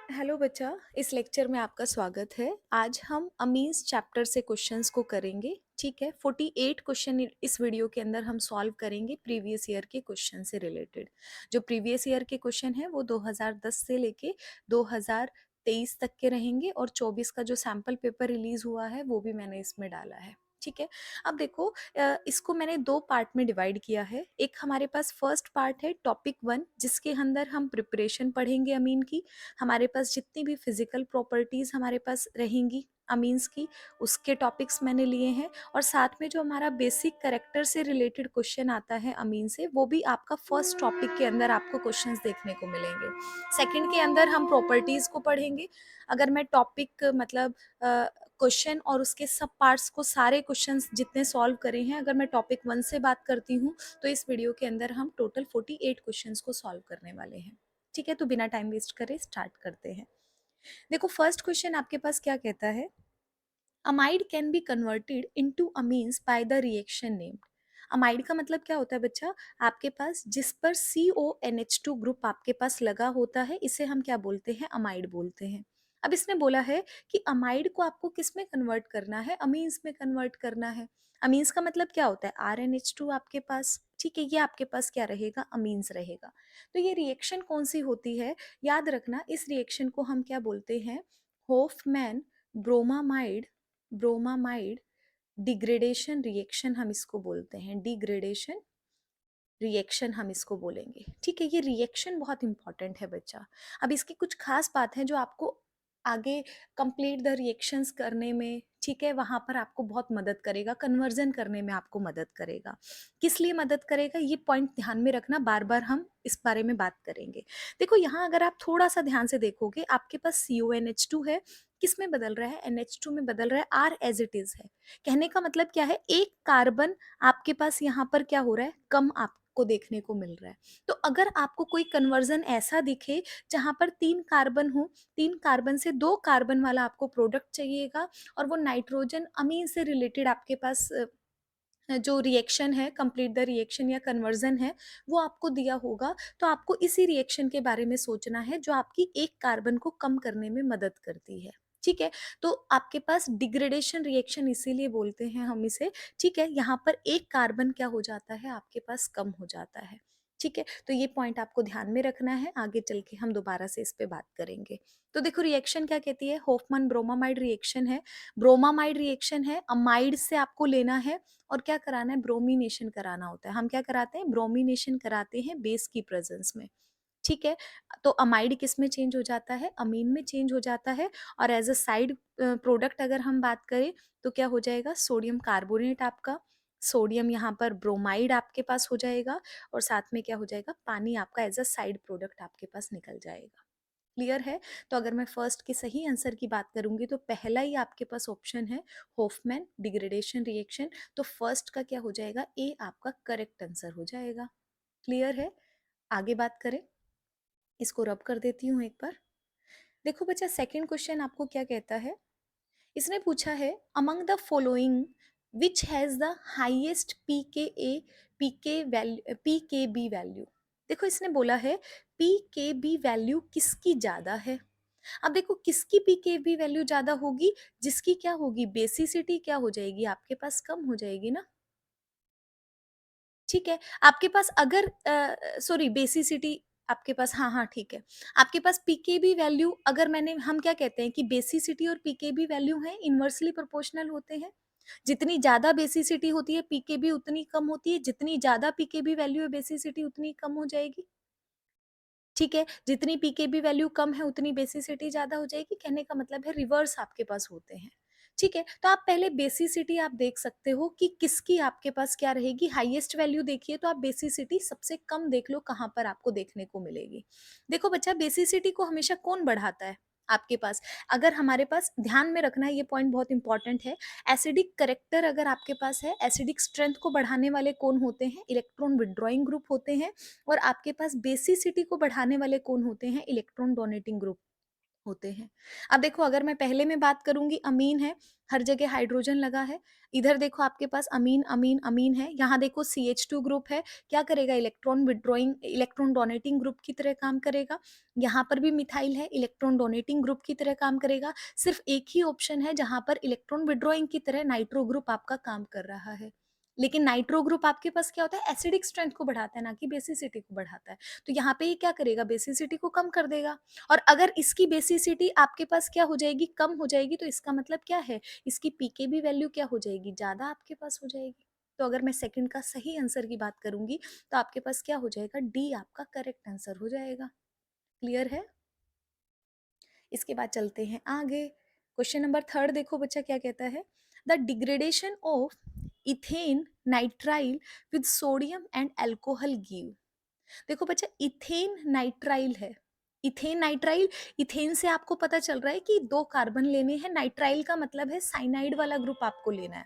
Hello बच्चा, इस lecture में आपका स्वागत है। आज हम अमीन्स चैप्टर से क्वेश्चंस को करेंगे। ठीक है, 48 क्वेश्चन इस वीडियो के अंदर हम सॉल्व करेंगे प्रीवियस ईयर के क्वेश्चन से रिलेटेड। जो प्रीवियस ईयर के क्वेश्चन है वो 2010 से लेके 2023 तक के रहेंगे और 24 का जो सैम्पल पेपर रिलीज हुआ है वो भी मैंने इसमें डाला है। ठीक है, अब देखो, इसको मैंने दो पार्ट में डिवाइड किया है। एक हमारे पास फर्स्ट पार्ट है टॉपिक 1, जिसके अंदर हम प्रिपरेशन पढ़ेंगे अमीन की। हमारे पास जितनी भी फिजिकल प्रॉपर्टीज़ हमारे पास रहेंगी अमीन्स की, उसके टॉपिक्स मैंने लिए हैं। और साथ में जो हमारा बेसिक करेक्टर से रिलेटेड क्वेश्चन आता है अमीन से, वो भी आपका फर्स्ट टॉपिक के अंदर आपको क्वेश्चंस देखने को मिलेंगे। सेकंड के अंदर हम प्रॉपर्टीज़ को पढ़ेंगे। अगर मैं टॉपिक मतलब क्वेश्चन और उसके सब पार्ट्स को, सारे क्वेश्चंस जितने सॉल्व करे हैं, अगर मैं टॉपिक 1 से बात करती हूँ तो इस वीडियो के अंदर हम टोटल 48 क्वेश्चंस को सॉल्व करने वाले हैं। ठीक है, तो बिना टाइम वेस्ट करे स्टार्ट करते हैं। देखो, फर्स्ट क्वेश्चन आपके पास क्या कहता है, amide can be converted into amines by the reaction named. Amide का मतलब क्या होता है बच्चा, आपके पास जिस पर CONH2 ग्रुप आपके पास लगा होता है, इसे हम क्या बोलते हैं, अमाइड बोलते हैं। अब इसने बोला है कि अमाइड को आपको किस में कन्वर्ट करना है, अमीन्स में कन्वर्ट करना है। अमीन्स का मतलब क्या होता है, RNH2 आपके पास। ठीक है, ये आपके पास क्या रहेगा, अमीन्स रहेगा। तो ये रिएक्शन कौन सी होती है, याद रखना, इस रिएक्शन को हम क्या बोलते हैं, Hofmann bromamide bromamide degradation reaction हम इसको बोलते हैं। डिग्रेडेशन रिएक्शन हम इसको बोलेंगे। ठीक है, ये रिएक्शन बहुत इंपॉर्टेंट है बच्चा। अब इसकी कुछ खास बात है जो आपको आगे कंप्लीट द रिएक्शंस करने में, ठीक है, वहां पर आपको बहुत मदद करेगा, कन्वर्जन करने में आपको मदद करेगा। किस लिए मदद करेगा, ये पॉइंट ध्यान में रखना, बार बार हम इस बारे में बात करेंगे। देखो, यहाँ अगर आप थोड़ा सा ध्यान से देखोगे, आपके पास CONH2 है, किस में बदल रहा है, NH2 में बदल रहा है, R एज इट इज है। कहने का मतलब क्या है, एक कार्बन आपके पास यहाँ पर क्या हो रहा है, कम आपको देखने को मिल रहा है। तो अगर आपको कोई कन्वर्जन ऐसा दिखे जहां पर 3 कार्बन हो, 3 कार्बन से 2 कार्बन वाला आपको प्रोडक्ट चाहिएगा, और वो नाइट्रोजन अमीन से रिलेटेड आपके पास जो रिएक्शन है, कंप्लीट द रिएक्शन या कन्वर्जन है, वो आपको दिया होगा, तो आपको इसी रिएक्शन के बारे में सोचना है जो आपकी एक कार्बन को कम करने में मदद करती है। ठीक है, तो आपके पास डिग्रेडेशन रिएक्शन इसीलिए बोलते हैं हम इसे। ठीक है, यहाँ पर एक कार्बन क्या हो जाता है, आपके पास कम हो जाता है। ठीक है, तो ये पॉइंट आपको ध्यान में रखना है, आगे चल के हम दोबारा से इस पे बात करेंगे। तो देखो, रिएक्शन क्या कहती है, होफमैन ब्रोमामाइड रिएक्शन है। ब्रोमामाइड रिएक्शन है, अमाइड से आपको लेना है और क्या कराना है, ब्रोमिनेशन कराना होता है। हम क्या कराते हैं, ब्रोमिनेशन कराते हैं बेस की प्रेजेंस में। ठीक है, तो अमाइड किस में चेंज हो जाता है, अमीन में चेंज हो जाता है। और एज अ साइड प्रोडक्ट अगर हम बात करें तो क्या हो जाएगा, सोडियम कार्बोनेट आपका, सोडियम यहाँ पर ब्रोमाइड आपके पास हो जाएगा, और साथ में क्या हो जाएगा, पानी आपका एज अ साइड प्रोडक्ट आपके पास निकल जाएगा। क्लियर है। तो अगर मैं फर्स्ट के सही आंसर की बात करूंगी तो पहला ही आपके पास ऑप्शन है, होफमैन डिग्रेडेशन रिएक्शन। तो फर्स्ट का क्या हो जाएगा, ए आपका करेक्ट आंसर हो जाएगा। क्लियर है, आगे बात करें, इसको रब कर देती हूँ एक बार। देखो बच्चा, सेकंड क्वेश्चन आपको क्या कहता है, इसने पूछा है, among the following which has the highest pKb value. देखो, इसने बोला है पीके बी वैल्यू किसकी ज्यादा है। अब देखो, किसकी पीकेबी वैल्यू ज्यादा होगी, जिसकी क्या होगी, बेसिसिटी क्या हो जाएगी, आपके पास कम हो जाएगी ना। ठीक है, आपके पास अगर सॉरी, बेसिसिटी आपके पास, हाँ हाँ ठीक है, आपके पास पीकेबी वैल्यू, अगर मैंने, हम क्या कहते हैं कि बेसिसिटी और पीकेबी वैल्यू है इनवर्सली प्रोपोर्शनल होते हैं। जितनी ज्यादा बेसिसिटी होती है पीकेबी उतनी कम होती है, जितनी ज्यादा पीकेबी वैल्यू है बेसिसिटी उतनी कम हो जाएगी। ठीक है, जितनी पीकेबी वैल्यू कम है उतनी बेसिसिटी ज्यादा हो जाएगी, कहने का मतलब है रिवर्स आपके पास होते हैं। ठीक है, तो आप पहले बेसिसिटी आप देख सकते हो कि किसकी आपके पास क्या रहेगी, हाईएस्ट वैल्यू देखिए, तो आप बेसिसिटी सबसे कम देख लो कहाँ पर आपको देखने को मिलेगी। देखो बच्चा, बेसिसिटी को हमेशा कौन बढ़ाता है आपके पास, अगर हमारे पास, ध्यान में रखना है, ये पॉइंट बहुत इंपॉर्टेंट है। एसिडिक करेक्टर अगर आपके पास है, एसिडिक स्ट्रेंथ को बढ़ाने वाले कौन होते हैं, इलेक्ट्रॉन विड्रॉइंग ग्रुप होते हैं। और आपके पास बेसिसिटी को बढ़ाने वाले कौन होते हैं, इलेक्ट्रॉन डोनेटिंग ग्रुप। होते हैं। अब देखो अगर मैं पहले में बात करूँगी, अमीन है, हर जगह हाइड्रोजन लगा है। इधर देखो आपके पास अमीन, अमीन, अमीन है। यहाँ देखो CH2 ग्रुप है, क्या करेगा? Electron withdrawing, electron donating group की तरह काम करेगा। यहाँ पर भी मिथाइल है, इलेक्ट्रॉन डोनेटिंग ग्रुप की तरह काम करेगा। सिर्फ एक ही ऑप्शन है जहाँ पर इलेक्ट्रॉन विथड्रॉइंग की तरह नाइट्रो ग्रुप आपका काम कर रहा है। लेकिन नाइट्रो ग्रुप आपके पास क्या होता है? एसिडिक स्ट्रेंथ को बढ़ाता है, ना कि बेसिसिटी को बढ़ाता है। तो यहाँ पे ये क्या करेगा? बेसिसिटी को कम कर देगा। और अगर इसकी बेसिसिटी आपके पास क्या हो जाएगी? कम हो जाएगी, तो इसका मतलब क्या है? इसकी पीकेबी वैल्यू क्या हो जाएगी? ज़्यादा आपके पास हो जाएगी। तो अगर मैं सेकंड का सही आंसर की बात करूंगी, तो आपके पास क्या हो जाएगा? डी आपका करेक्ट आंसर हो जाएगा। क्लियर है? इसके बाद चलते हैं आगे। क्वेश्चन नंबर थर्ड देखो बच्चा क्या कहता है। The degradation of ethane nitrile with sodium and alcohol give. देखो बच्चा, इथेन नाइट्राइल है। इथेन नाइट्राइल, इथेन से आपको पता चल रहा है कि दो कार्बन लेने हैं। नाइट्राइल का मतलब है साइनाइड वाला ग्रुप आपको लेना है।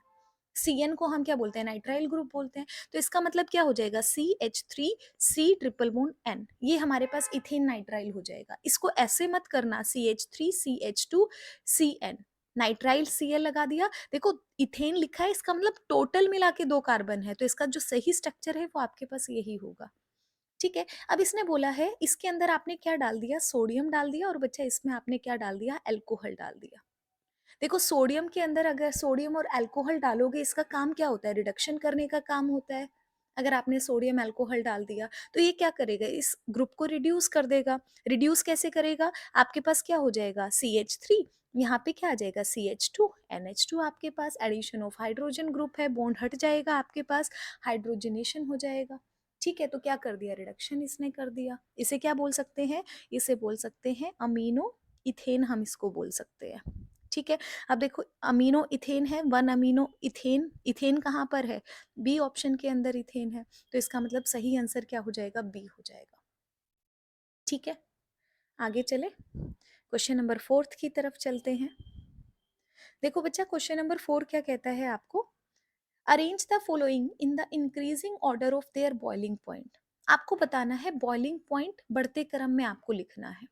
CN को हम क्या बोलते हैं? नाइट्राइल ग्रुप बोलते हैं। तो इसका मतलब क्या हो जाएगा? CH3 C triple bond N, ये हमारे पास इथेन नाइट्राइल हो जाएगा। इसको ऐसे मत करना CH3 CH2 CN, nitrile Cl लगा दिया। देखो इथेन लिखा है, इसका मतलब टोटल मिला के दो कार्बन है, तो इसका जो सही स्ट्रक्चर है वो आपके पास यही होगा। ठीक है। अब इसने बोला है इसके अंदर आपने क्या डाल दिया? सोडियम डाल दिया, और बच्चा इसमें आपने क्या डाल दिया? अल्कोहल डाल दिया। देखो सोडियम के अंदर अगर सोडियम और अल्कोहल डालोगे, इसका काम क्या होता है? रिडक्शन करने का काम होता है। अगर आपने सोडियम अल्कोहल डाल दिया, तो ये क्या करेगा? इस ग्रुप को रिड्यूस कर देगा। रिड्यूस कैसे करेगा? आपके पास क्या हो जाएगा? CH3, यहाँ पे क्या आ जाएगा? CH2 NH2, आपके पास एडिशन ऑफ हाइड्रोजन ग्रुप है, बॉन्ड हट जाएगा आपके पास, हाइड्रोजनेशन हो जाएगा। ठीक है, तो क्या कर दिया? रिडक्शन इसने कर दिया। इसे क्या बोल सकते हैं? इसे बोल सकते हैं अमीनो इथेन, हम इसको बोल सकते हैं। ठीक है। अब देखो अमीनो इथेन है, वन अमीनो इथेन, इथेन कहाँ पर है? बी ऑप्शन के अंदर इथेन है, तो इसका मतलब सही आंसर क्या हो जाएगा? बी हो जाएगा। ठीक है, आगे चले, क्वेश्चन नंबर फोर्थ की तरफ चलते हैं। देखो बच्चा क्वेश्चन नंबर 4 क्या कहता है आपको? Arrange the following in the increasing order of their boiling point. आपको बताना है बॉइलिंग पॉइंट बढ़ते क्रम में आपको लिखना है।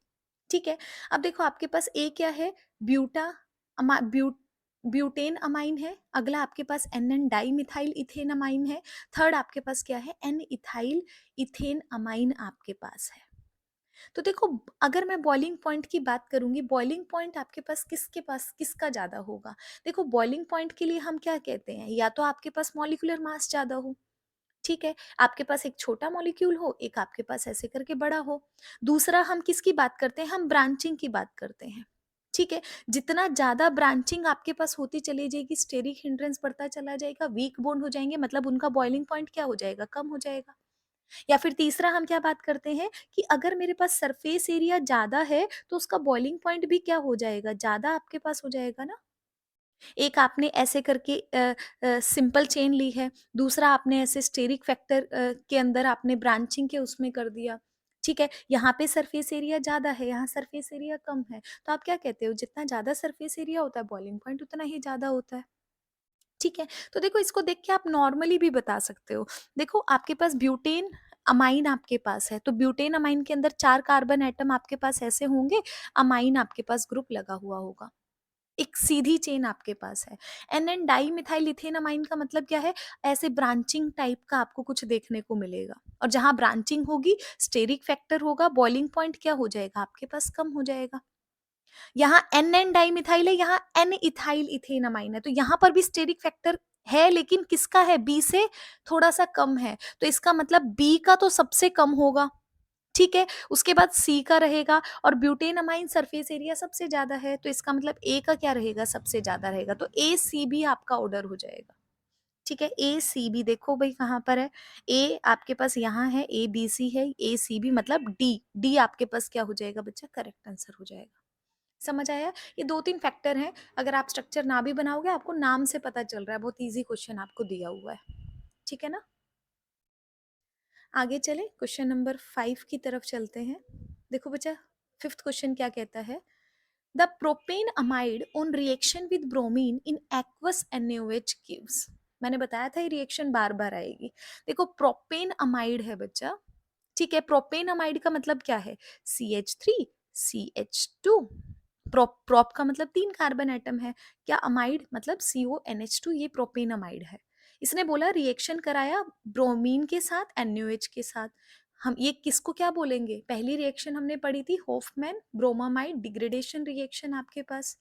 ठीक है। अब देखो आपके पास ए क्या है? ब्यूटा अमा ब्यू ब्यूटेन अमाइन है। अगला आपके पास NN die methyl ethane amine है। थर्ड आपके पास क्या है? N इथाइल इथेन अमाइन आपके पास है। तो देखो अगर मैं बॉइलिंग पॉइंट की बात करूंगी, बॉइलिंग पॉइंट आपके पास किसका ज्यादा होगा? देखो बॉइलिंग पॉइंट के लिए हम क्या कहते हैं? या तो आपके पास मॉलिक्यूलर मास ज्यादा हो, ठीक है, आपके पास एक छोटा मॉलिक्यूल हो, एक आपके पास ऐसे करके बड़ा हो। दूसरा हम किसकी बात करते हैं? हम ब्रांचिंग की बात करते हैं। ठीक है, जितना ज्यादा ब्रांचिंग आपके पास होती चली जाएगी, स्टेरिक हिंड्रेंस बढ़ता चला जाएगा, वीक बॉन्ड हो जाएंगे, मतलब उनका बॉइलिंग पॉइंट क्या हो जाएगा? कम हो जाएगा। या फिर तीसरा हम क्या बात करते हैं कि अगर मेरे पास सरफेस एरिया ज्यादा है, तो उसका बॉइलिंग पॉइंट भी क्या हो जाएगा? ज्यादा आपके पास हो जाएगा ना। एक आपने ऐसे करके सिंपल चेन ली है, दूसरा आपने ऐसे स्टेरिक फैक्टर के अंदर आपने ब्रांचिंग के उसमें कर दिया। ठीक है, यहाँ पे सरफेस एरिया ज्यादा है, यहाँ सरफेस एरिया कम है, तो आप क्या कहते हो? जितना ज्यादा सरफेस एरिया होता है, बॉइलिंग पॉइंट उतना ही ज्यादा होता है। ठीक है, तो देखो इसको देख के आप नॉर्मली भी बता सकते हो। देखो आपके पास ब्यूटेन अमाइन आपके पास है, तो ब्यूटेन अमाइन के अंदर 4 कार्बन एटम आपके पास ऐसे होंगे, अमाइन आपके पास ग्रुप लगा हुआ होगा, एक सीधी चेन आपके पास है। N di methyl ethane amine का मतलब क्या है? ऐसे ब्रांचिंग टाइप का आपको कुछ देखने को मिलेगा, और जहां ब्रांचिंग होगी, स्टेरिक फैक्टर होगा, बॉइलिंग पॉइंट क्या हो जाएगा? आपके पास कम हो जाएगा। यहाँ एन डाई मिथाइल है, यहाँ एन इथाइल इथेन अमाइन है, तो यहाँ पर भी स्टेरिक फैक्टर है, लेकिन किसका है? बी से थोड़ा सा कम है, तो इसका मतलब बी का तो सबसे कम होगा। ठीक है, उसके बाद सी का रहेगा, और ब्यूटेन अमाइन सरफेस एरिया सबसे ज्यादा है, तो इसका मतलब ए का क्या रहेगा? सबसे ज्यादा रहेगा, तो ए सी बी आपका ऑर्डर हो जाएगा। ठीक है, ए सी बी देखो भाई कहाँ पर है? ए आपके पास यहाँ है, ए बी सी है, ए सी बी मतलब डी, डी आपके पास क्या हो जाएगा बच्चा? करेक्ट आंसर हो जाएगा। समझ आया? ये 2-3 फैक्टर हैं, अगर आप स्ट्रक्चर ना भी बनाओगे, आपको नाम से पता चल रहा है, बहुत इजी क्वेश्चन आपको दिया हुआ है। ठीक है ना? आगे चले, क्वेश्चन नंबर 5 की तरफ चलते हैं। देखो बच्चा, फिफ्थ क्वेश्चन क्या कहता है? The propane amide on reaction with bromine in aqueous NaOH gives. मैंने बताया था ये रिएक्शन बार बार आएगी। देखो प्रोपेन अमाइड है बच्चा, ठीक है, प्रोपेन अमाइड का मतलब क्या है? CH3 CH2 प्रोप का मतलब 3 कार्बन एटम है। क्या अमाइड मतलब CONH2, ये प्रोपेनमाइड है। इसने बोला रिएक्शन कराया ब्रोमीन के साथ NaOH के साथ। हम ये किसको क्या बोलेंगे? पहली रिएक्शन हमने पढ़ी थी होफमैन ब्रोमामाइड डिग्रेडेशन रिएक्शन आपके पास।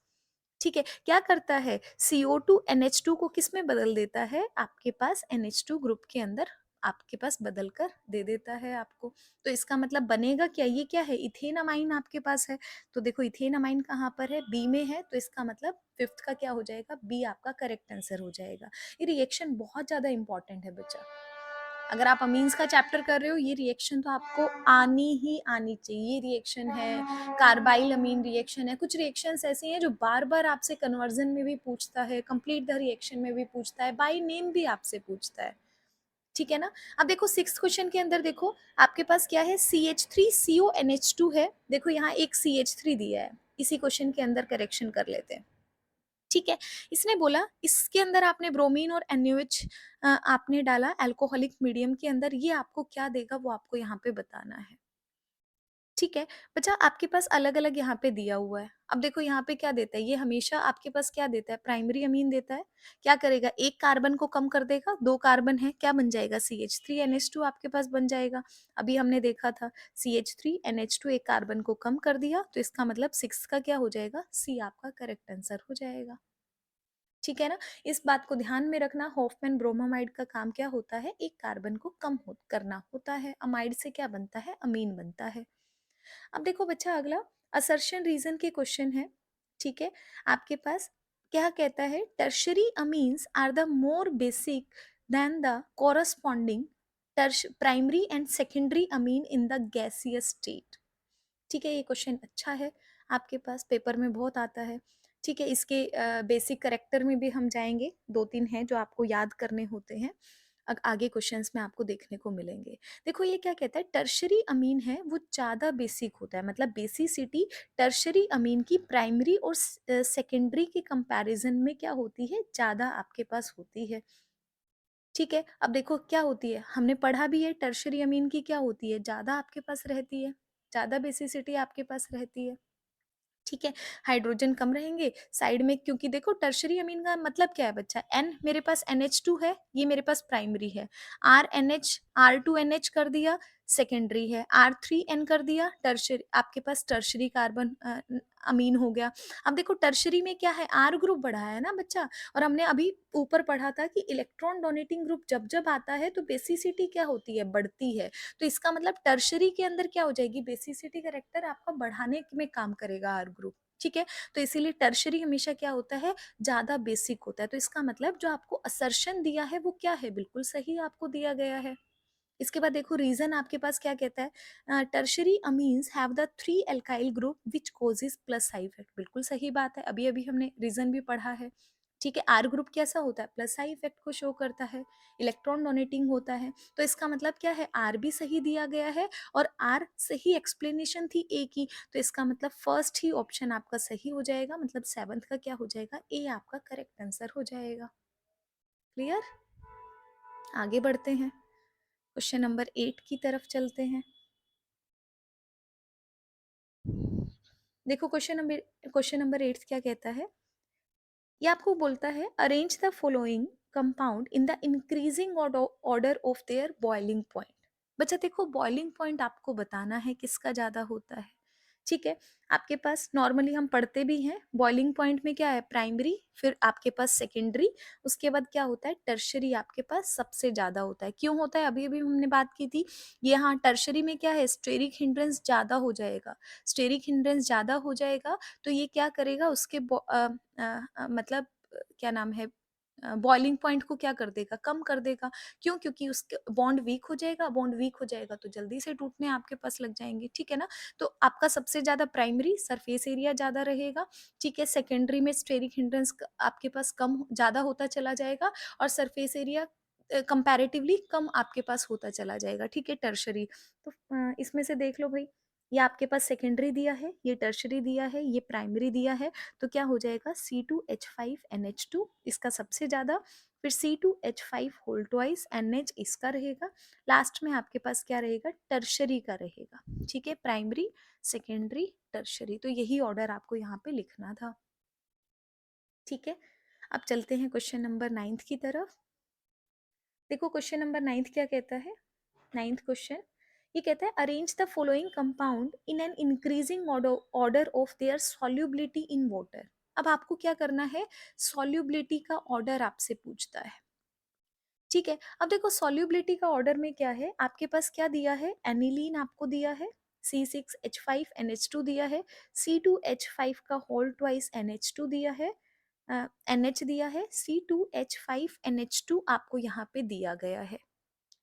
ठीक है, क्या करता है CO2 NH2 को किस में बदल देता है? आपके पास NH2 ग्रुप के अंदर आपके पास बदल कर दे देता है आपको। तो इसका मतलब बनेगा क्या? ये क्या है? इथेन अमाइन आपके पास है। तो देखो इथेन अमाइन कहाँ पर है? बी में है, तो इसका मतलब फिफ्थ का क्या हो जाएगा? बी आपका करेक्ट आंसर हो जाएगा। ये रिएक्शन बहुत ज्यादा इंपॉर्टेंट है बच्चा। अगर आप अमीन्स का चैप्टर कर रहे हो, ये रिएक्शन तो आपको आनी ही आनी चाहिए। ये रिएक्शन है, कार्बाइल अमीन रिएक्शन है, कुछ रिएक्शंस ऐसी हैं जो बार बार आपसे कन्वर्जन में भी पूछता है, कंप्लीट द रिएक्शन में भी पूछता है, बाय नेम भी आपसे पूछता है। ठीक है ना? अब देखो सिक्स क्वेश्चन के अंदर देखो आपके पास क्या है? CH3CONH2 है। देखो यहाँ एक CH3 दिया है, इसी क्वेश्चन के अंदर करेक्शन कर लेते हैं। ठीक है, इसने बोला इसके अंदर आपने ब्रोमीन और NaOH आपने डाला अल्कोहलिक मीडियम के अंदर, ये आपको क्या देगा वो आपको यहाँ पे बताना है। ठीक है बच्चा, आपके पास अलग अलग यहाँ पे दिया हुआ है। अब देखो यहाँ पे क्या देता है, ये हमेशा आपके पास क्या देता है? प्राइमरी अमीन देता है। क्या करेगा? एक कार्बन को कम कर देगा, दो कार्बन है, क्या बन जाएगा? CH3NH2 आपके पास बन जाएगा। अभी हमने देखा था CH3NH2 एक कार्बन को कम कर दिया, तो इसका मतलब सिक्स का क्या हो जाएगा? सी आपका करेक्ट आंसर हो जाएगा। ठीक है ना? इस बात को ध्यान में रखना, होफमैन ब्रोमामाइड का काम क्या होता है? एक कार्बन को कम करना होता है। अमाइड से क्या बनता है? अमीन बनता है। अब देखो बच्चा अगला असर्शन रीजन के क्वेश्चन है। ठीक है, आपके पास क्या कहता है? Tertiary amines are the more basic than the corresponding primary and secondary amine in the gaseous state. ठीक है, ये क्वेश्चन अच्छा है, आपके पास पेपर में बहुत आता है। ठीक है, इसके बेसिक करेक्टर में भी हम जाएंगे, दो तीन हैं जो आपको याद करने होते हैं। आगे क्वेश्चंस में आपको देखने को मिलेंगे। देखो ये क्या कहता है? टर्शरी अमीन है वो ज़्यादा बेसिक होता है, मतलब बेसिसिटी टर्शरी अमीन की प्राइमरी और सेकेंडरी के कंपैरिजन में क्या होती है? ज़्यादा आपके पास होती है। ठीक है, अब देखो क्या होती है, हमने पढ़ा भी है टर्शरी अमीन की क्या होती है? ज़्यादा आपके पास रहती है, ज़्यादा बेसिसिटी आपके पास रहती है। ठीक है, हाइड्रोजन कम रहेंगे साइड में, क्योंकि देखो टर्शरी अमीन का मतलब क्या है बच्चा? N मेरे पास NH2 है, ये मेरे पास प्राइमरी है। RNH R2NH कर दिया, सेकेंडरी है। R3N कर दिया, टर्शरी आपके पास टर्शरी कार्बन अमीन हो गया। अब देखो टर्शरी में क्या है? R ग्रुप बढ़ा है ना बच्चा, और हमने अभी ऊपर पढ़ा था कि इलेक्ट्रॉन डोनेटिंग ग्रुप जब जब आता है तो बेसिसिटी क्या होती है? बढ़ती है। तो इसका मतलब टर्शरी के अंदर क्या हो जाएगी? बेसिसिटी कैरेक्टर आपका बढ़ाने में काम करेगा आर ग्रुप। ठीक है, तो इसीलिए टर्शरी हमेशा क्या होता है? ज्यादा बेसिक होता है। तो इसका मतलब जो आपको असर्शन दिया है वो क्या है? बिल्कुल सही आपको दिया गया है। इसके बाद देखो रीजन आपके पास क्या कहता है? Tertiary amines have the three alkyl group which causes plus psi effect. बिल्कुल सही बात है, अभी अभी हमने रीजन भी पढ़ा है। ठीक है, आर ग्रुप कैसा होता है? प्लस साई इफेक्ट को शो करता है, इलेक्ट्रॉन डोनेटिंग होता है। तो इसका मतलब क्या है? आर भी सही दिया गया है, और आर सही एक्सप्लेनेशन थी ए की, तो इसका मतलब फर्स्ट ही ऑप्शन आपका सही हो जाएगा, मतलब सेवंथ का क्या हो जाएगा? ए आपका करेक्ट आंसर हो जाएगा। क्लियर? आगे बढ़ते हैं, क्वेश्चन नंबर 8 की तरफ चलते हैं। देखो क्वेश्चन नंबर 8 क्या कहता है? ये आपको बोलता है arrange the following compound in the increasing order of their boiling point. बच्चा देखो बॉइलिंग पॉइंट आपको बताना है किसका ज्यादा होता है। ठीक है, आपके पास नॉर्मली हम पढ़ते भी हैं बॉइलिंग पॉइंट में क्या है? प्राइमरी, फिर आपके पास सेकेंडरी, उसके बाद क्या होता है? टर्शरी आपके पास सबसे ज्यादा होता है। क्यों होता है? अभी अभी हमने बात की थी। ये हाँ, टर्शरी में क्या है? स्टेरिक हिंड्रेंस ज्यादा हो जाएगा। स्टेरिक हिंड्रेंस ज्यादा हो जाएगा तो ये क्या करेगा? उसके मतलब क्या नाम है? बॉइलिंग पॉइंट को क्या कर देगा? कम कर देगा। क्यों? क्योंकि उसके बॉन्ड वीक हो जाएगा, बॉन्ड वीक हो जाएगा तो जल्दी से टूटने आपके पास लग जाएंगे। ठीक है ना? तो आपका सबसे ज्यादा प्राइमरी सरफेस एरिया ज्यादा रहेगा। ठीक है, सेकेंडरी में स्टेरिक हिंड्रेंस आपके पास कम ज्यादा होता चला जाएगा, और सरफेस एरिया कंपैरेटिवली कम आपके पास होता चला जाएगा। ठीक है, टर्शरी। तो इसमें से देख लो भाई, ये आपके पास सेकेंडरी दिया है, ये टर्शरी दिया है, ये प्राइमरी दिया है, तो क्या हो जाएगा C2H5NH2 इसका सबसे ज़्यादा, फिर C2H5 होल ट्वाइस NH इसका रहेगा, लास्ट में आपके पास क्या रहेगा, टर्शरी का रहेगा। ठीक है, प्राइमरी, सेकेंडरी, टर्शरी, तो यही ऑर्डर आपको यहाँ पे लिखना था। ठीक है, अब चलते हैं क्वेश्चन नंबर 9 की तरफ। देखो क्वेश्चन नंबर 9 क्या कहता है, 9th क्वेश्चन ये कहता है arrange the following compound in an increasing order of their solubility in water. अब आपको क्या करना है, सॉल्युबिलिटी का ऑर्डर आपसे पूछता है। ठीक है, अब देखो सॉल्युबिलिटी का ऑर्डर में क्या है, आपके पास क्या दिया है, एनिलीन आपको दिया है, C6H5NH2 दिया है, C2H5 का होल ट्वाइस NH2 दिया है, NH दिया है, C2H5NH2 आपको यहाँ पे दिया गया है।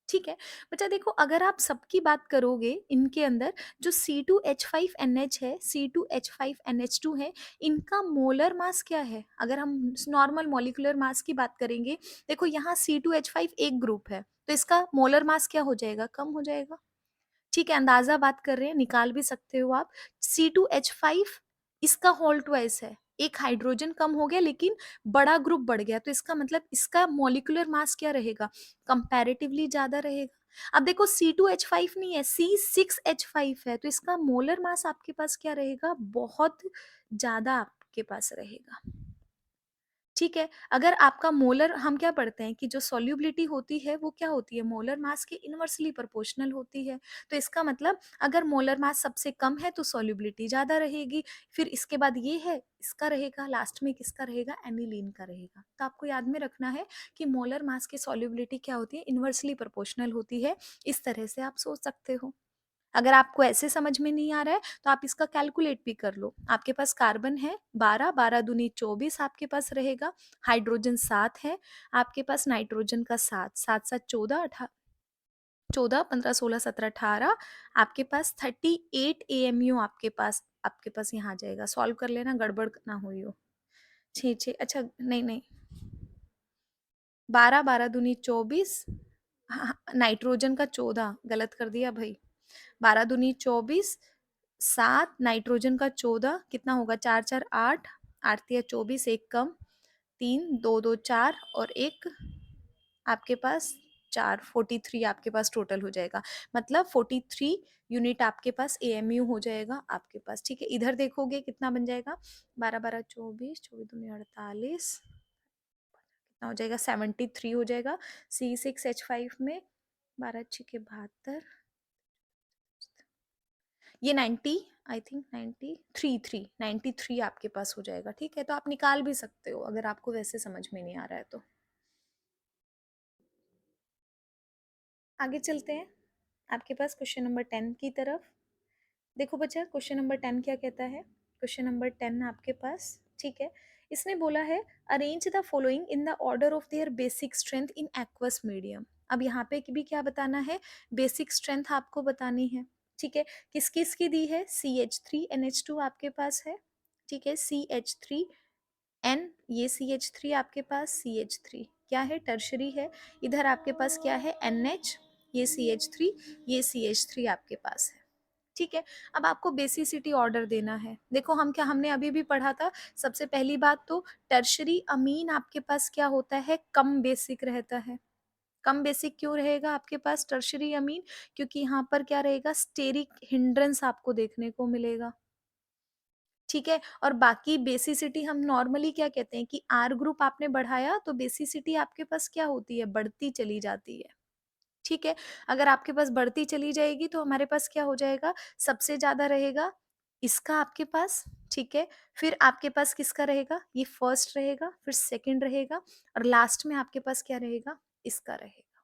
ठीक है बच्चा, देखो अगर आप सबकी बात करोगे इनके अंदर जो C2H5NH है, C2H5NH2 है, इनका मोलर मास क्या है, अगर हम नॉर्मल मॉलिक्यूलर मास की बात करेंगे, देखो यहाँ C2H5 एक ग्रुप है, तो इसका मोलर मास क्या हो जाएगा, कम हो जाएगा। ठीक है, अंदाजा बात कर रहे हैं, निकाल भी सकते हो आप। C2H5 इसका होल ट्वाइस है, एक हाइड्रोजन कम हो गया लेकिन बड़ा ग्रुप बढ़ गया, तो इसका मतलब इसका मॉलिक्यूलर मास क्या रहेगा, कंपैरेटिवली ज्यादा रहेगा। अब देखो C2H5 नहीं है, C6H5 है, तो इसका मोलर मास आपके पास क्या रहेगा, बहुत ज्यादा आपके पास रहेगा। ठीक है, अगर आपका मोलर, हम क्या पढ़ते हैं कि जो सॉल्युबिलिटी होती है वो क्या होती है, मोलर मास के इनवर्सली प्रोपोर्शनल होती है, तो इसका मतलब अगर मोलर मास सबसे कम है तो सॉल्युबिलिटी ज़्यादा रहेगी, फिर इसके बाद ये है इसका रहेगा, लास्ट में किसका रहेगा, एनिलीन का रहेगा। तो आपको याद में रखना है कि मोलर मास की सॉल्युबिलिटी क्या होती है, इनवर्सली प्रोपोर्शनल होती है, इस तरह से आप सोच सकते हो। अगर आपको ऐसे समझ में नहीं आ रहा है तो आप इसका कैलकुलेट भी कर लो। आपके पास कार्बन है 12, 12 दूनी 24 आपके पास रहेगा, हाइड्रोजन 7 है, आपके पास नाइट्रोजन का 7, 7 7 14, 14 15 16 17 18, आपके पास 38 AMU आपके पास यहाँ आ जाएगा। सॉल्व कर लेना, गड़बड़ ना हुई हो। 6 6, अच्छा नहीं नहीं, 12 12 दूनी 24, हाँ, नाइट्रोजन का 14, गलत कर दिया भाई। 12 दूनी 24, 7 नाइट्रोजन का 14, कितना होगा, 4 4 8, 8 तिया 24, एक कम, 3 2 2 4 और एक आपके पास 4, 43 आपके पास टोटल हो जाएगा, मतलब 43 यूनिट आपके पास AMU हो जाएगा आपके पास। ठीक है, इधर देखोगे कितना बन जाएगा, 12 12 24, 24 दूनी 48, कितना हो जाएगा, 73 हो जाएगा। C6H5 में 12 छः 72, ये 90, आई थिंक 93 आपके पास हो जाएगा। ठीक है, तो आप निकाल भी सकते हो अगर आपको वैसे समझ में नहीं आ रहा है तो। आगे चलते हैं आपके पास क्वेश्चन नंबर 10 की तरफ। देखो बच्चा, क्वेश्चन नंबर 10 क्या कहता है, क्वेश्चन नंबर 10 आपके पास, ठीक है, इसने बोला है arrange the following in the order of their basic strength in aqueous medium. अब यहाँ पे भी क्या बताना है, बेसिक स्ट्रेंथ आपको बतानी है। ठीक है, किस किस की दी है, CH3NH2 आपके पास है, ठीक है, CH3N, ये CH3 आपके पास, CH3 क्या है, टर्शरी है, इधर आपके पास क्या है, NH, ये CH3, ये CH3 आपके पास है। ठीक है, अब आपको बेसिसिटी ऑर्डर देना है। देखो हम क्या, हमने अभी भी पढ़ा था, सबसे पहली बात तो टर्शरी अमीन आपके पास क्या होता है, कम बेसिक रहता है। कम बेसिक क्यों रहेगा आपके पास टर्शरी अमीन, क्योंकि यहाँ पर क्या रहेगा, स्टेरिक हिंड्रेंस आपको देखने को मिलेगा। ठीक है, और बाकी बेसिसिटी हम नॉर्मली क्या कहते हैं कि आर ग्रुप आपने बढ़ाया तो बेसिसिटी आपके पास क्या होती है, बढ़ती चली जाती है। ठीक है, अगर आपके पास बढ़ती चली जाएगी तो हमारे पास क्या हो जाएगा, सबसे ज्यादा रहेगा इसका आपके पास। ठीक है, फिर आपके पास किसका रहेगा, ये फर्स्ट रहेगा, फिर सेकंड रहेगा, और लास्ट में आपके पास क्या रहेगा, इसका रहेगा।